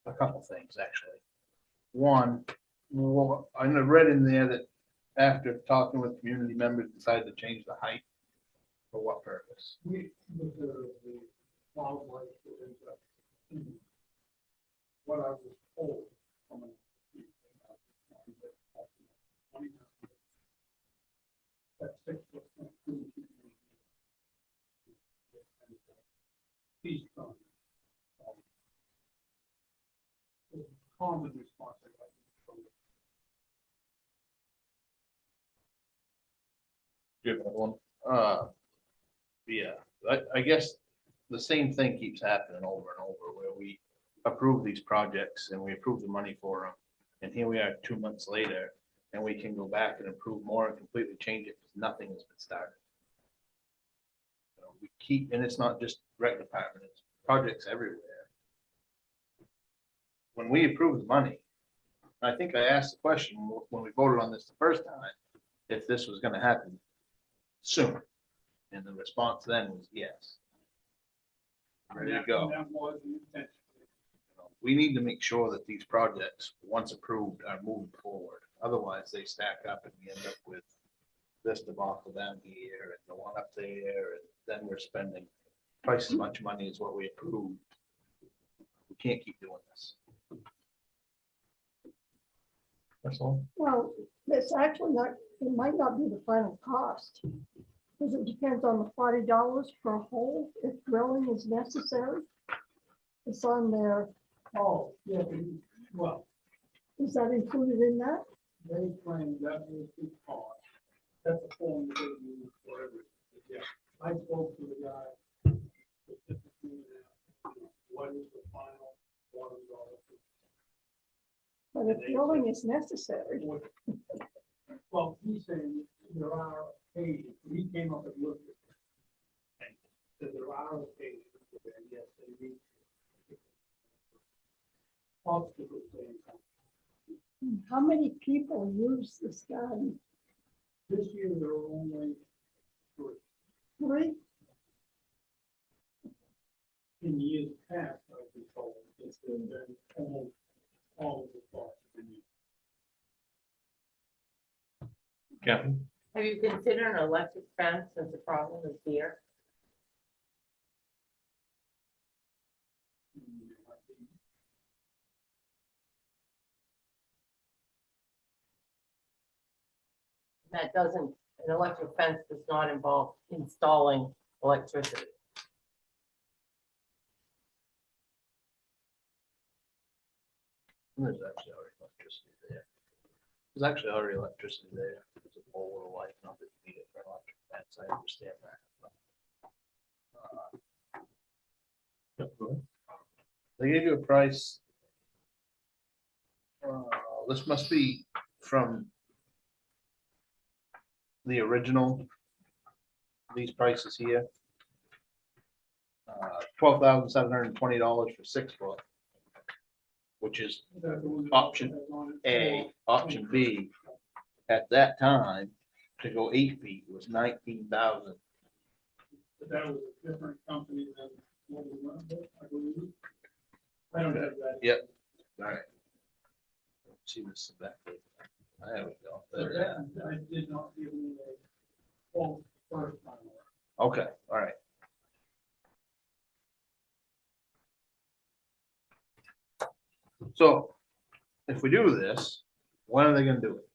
A couple things, actually. One, well, I read in there that after talking with community members, decided to change the height. For what purpose? What I was told. That's 6 foot. He's done. Common response. Do you have another one? Yeah, I guess the same thing keeps happening over and over where we approve these projects and we approve the money for them. And here we are 2 months later and we can go back and approve more and completely change it because nothing has been started. You know, we keep, and it's not just rec department, it's projects everywhere. When we approve the money, I think I asked the question when we voted on this the first time, if this was gonna happen soon. And the response then was yes. Ready to go. That was the intention. We need to make sure that these projects, once approved, are moving forward. Otherwise, they stack up and we end up with this debacle down here and the one up there, and then we're spending twice as much money as what we approved. We can't keep doing this. That's all. Well, it's actually not, it might not be the final cost. Because it depends on the $40 per hole, if drilling is necessary. It's on there. Oh, yeah, well, Is that included in that? they claim that was the cost. That's a form that they use for everything. Yeah, I spoke to the guy. What is the final $40? But if drilling is necessary, Well, he's saying there are occasions, he came up and looked at it. And said there are occasions where, yes, they need obstacles. how many people use this garden? This year, there are only 3. 3? In years past, I've been told, it's been almost all of the parts. Captain? Have you considered an electric fence since the problem is deer? That doesn't, an electric fence does not involve installing electricity. There's actually already electricity there. There's actually already electricity there. There's a pole with a light, not that you need it for an electric fence. I understand that. They gave you a price. This must be from the original. These prices here. $12,720 for 6 foot. Which is option A. Option B, at that time, to go 8 feet was 19,000. But that was a different company than what we went with, I believe. I don't have that. Yep. All right. See this back. There we go. So that, I did not give me a full first time. Okay, all right. So if we do this, when are they gonna do it?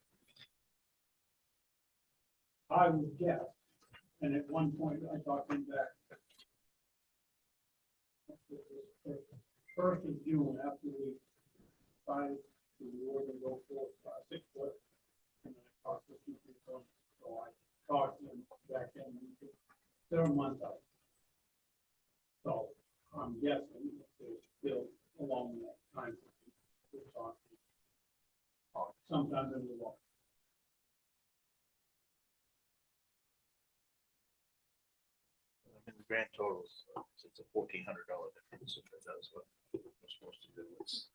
I would guess, and at one point I talked him back. First of June, after we decided to more than go for 6 foot. And then I talked to people, so I talked to him back then, and he said, they're a month out. So I'm guessing that they're still along that time. We're talking. Sometime in the fall. In the grand total, it's a $1,400 difference. If it does what we're supposed to do, it's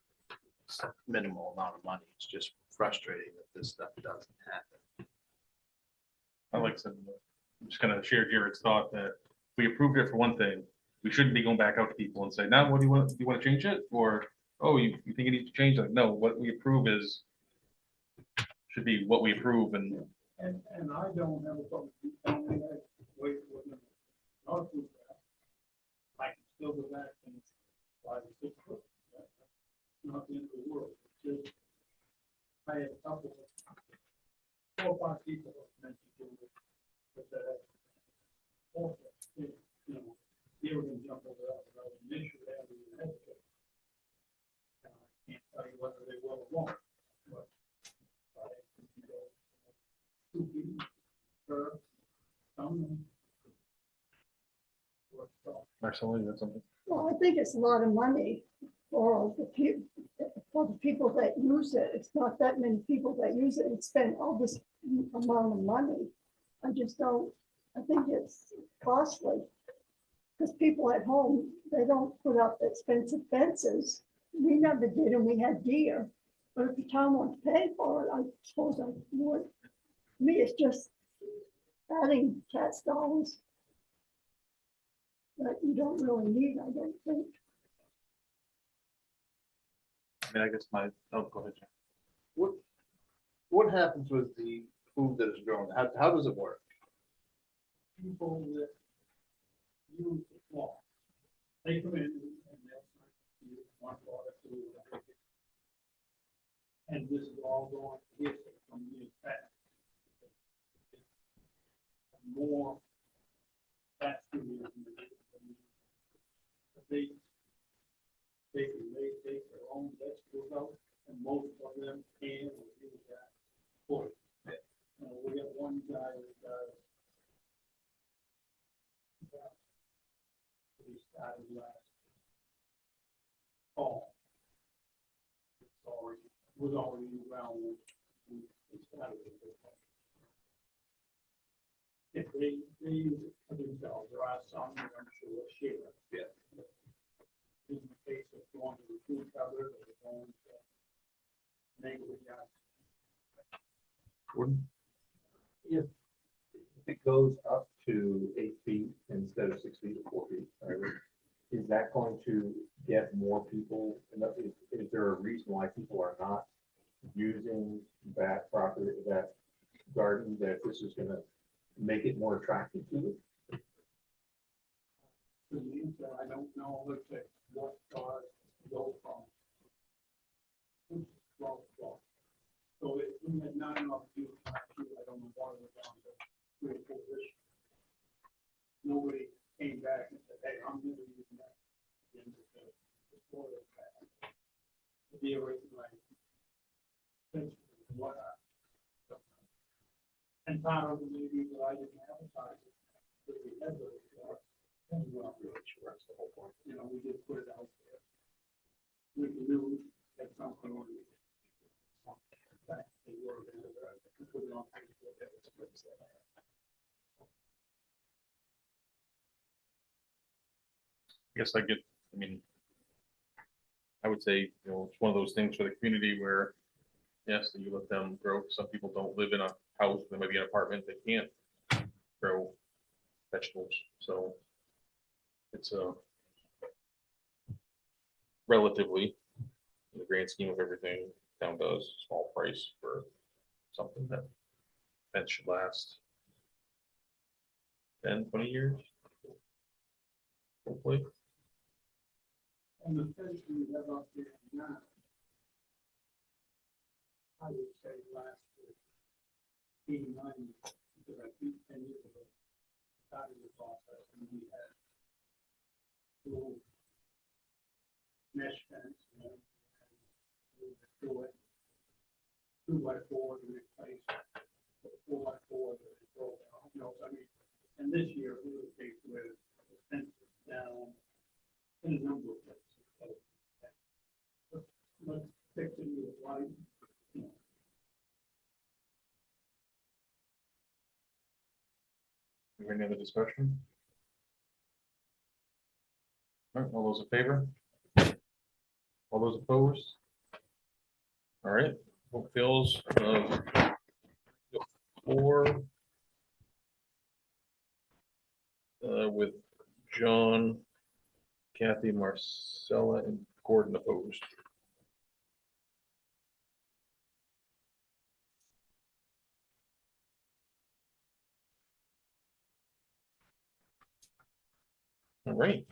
a minimal amount of money. It's just frustrating that this stuff doesn't happen. I like some, I'm just gonna share Jared's thought that we approved it for one thing. We shouldn't be going back out to people and say, now, what do you want to change it? Or, oh, you think it needs to change? Like, no, what we approve should be what we approve and And I don't have a problem. You tell me that, wait for them. Not do that. I can still go back and 5 or 6 foot. That's not the end of the world. It's just, I had a couple of 4 or 5 people that mentioned to me that also, you know, they were gonna jump over that, but I was initially having an hesitate. And I can't tell you whether they will or won't, but I, you know, 2 feet per some. Marcelo, you got something? Well, I think it's a lot of money for the people that use it. It's not that many people that use it and spend all this amount of money. I just don't, I think it's costly. Because people at home, they don't put up expensive fences. We never did, and we had deer. But if the town wants to pay for it, I suppose I would. To me, it's just adding tax dollars that you don't really need, I don't think. I mean, I guess oh, go ahead, Jim. What happens with the food that is grown? How does it work? People that use the law, they come in and they'll use one water to and this is all going to get from the fat. More fat food. They can take their own vegetables out, and most of them can or use that for it. We got one guy that does. He started last fall. Was already around when we started it. If they use it for themselves, there are some that I'm sure share. Yeah. In the case of going to the food cupboard or going to neighborhood yard. If it goes up to 8 feet instead of 6 feet or 4 feet, whatever, is that going to get more people? Is there a reason why people are not using that property, that garden, that this is gonna make it more attractive to them? To me, so I don't know what cars go from. Well. So if we had not enough views, I don't know why we're down to 3 or 4 this year. Nobody came back and said, hey, I'm gonna use that. In the soil path. To be able to like. What I. And part of the maybe that I didn't advertise it. But we had those. And well, really sure that's the whole point. You know, we just put it out there. We knew that something on it. They were, put it on Facebook, that was what it said. I guess I mean, I would say, you know, it's one of those things for the community where, yes, you let them grow. Some people don't live in a house, they might be an apartment, they can't grow vegetables, so it's a relatively, in the grand scheme of everything, town does, small price for something that should last 10, 20 years. Hopefully. And the fence we have up there now. I would say last 89, because I think 10 years ago, started the process and we had little mesh fence, you know, and we would do it 2x4 to replace 4x4 that is broken, you know, I mean, and this year we were faced with the fence down in a number of places. Let's fix it with light. Any other discussion? All right, all those in favor? All those opposed? All right, vote fails of 4. With John, Kathy, Marcella, and Gordon opposed. All right.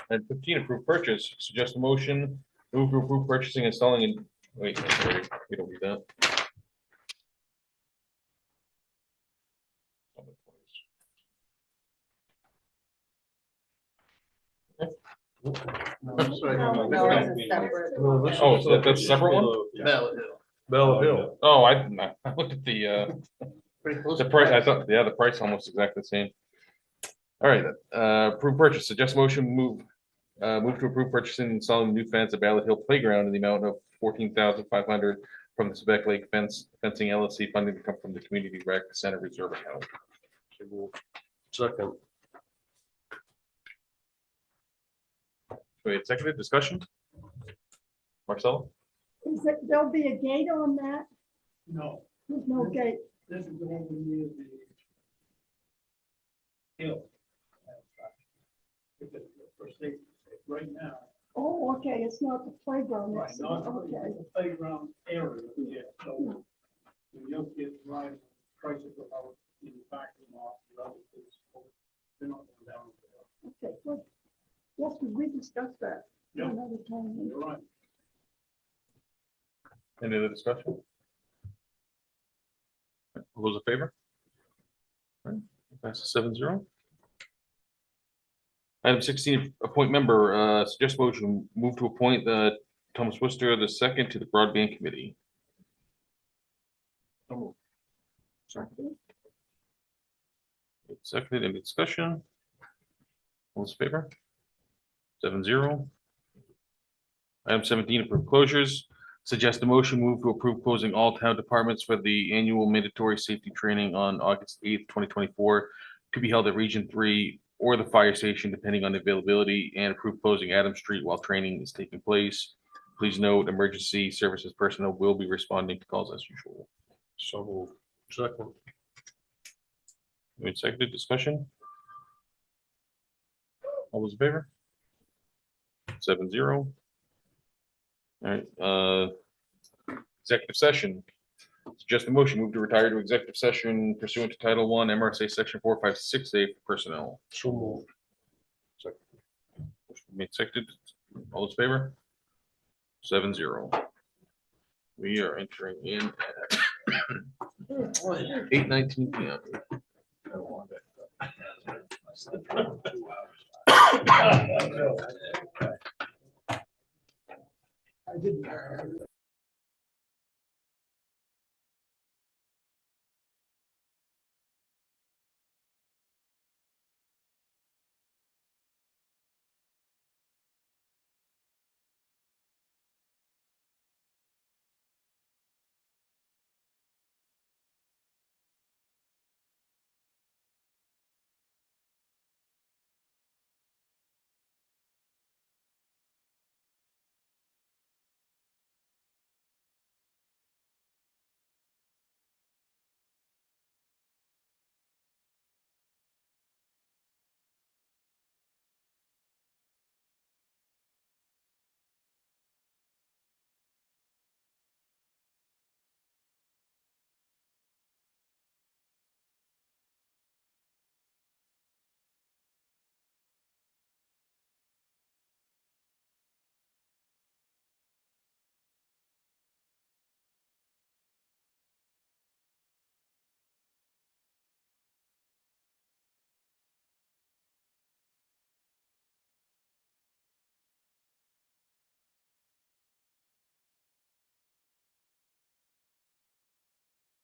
And 15, approved purchase. Suggest a motion. Move to approve purchasing and installing and wait, sorry, we don't need that. I'm sorry. No, it's a separate. Oh, that's a separate one? Ballot Hill. Bell Hill. Oh, I looked at the Pretty close. the price. I thought, yeah, the price almost exactly the same. All right, approve purchase. Suggest motion. Move to approve purchasing and installing new fence at Ballot Hill Playground in the amount of 14,500 from the Quebec Lake Fencing LLC funding to come from the Community Rec Center Reserve account. Second. Wait, seconded discussion. Marcel? There'll be a gate on that? No, There's no gate. this is the one we use the hill. Because for safety, right now, Oh, okay, it's not the playground. right, it's- not Okay. the playground area, yeah, so when you get right, prices of how in the parking lot, the other things, they're not going down. Okay, good. Yes, we discussed that Yeah. another time. You're right. Any other discussion? All those in favor? All right, passes 7-0. Item 16, appoint member, suggest motion, move to appoint Thomas Worcester II to the Broadband Committee. Seconded, any discussion? All those in favor? 7-0. Item 17, approve closures. Suggest a motion move to approve closing all town departments for the annual mandatory safety training on August 8th, 2024, to be held at Region 3 or the fire station, depending on availability, and approve closing Adams Street while training is taking place. Please note, emergency services personnel will be responding to calls as usual. So second. Wait, seconded, discussion? All those in favor? 7-0. All right, executive session. Suggest a motion, move to retire to executive session pursuant to Title I, MRSA Section 456A for personnel. So moved. Motion made, seconded. All those in favor? 7-0. We are entering in at 8:19 PM. I don't want it.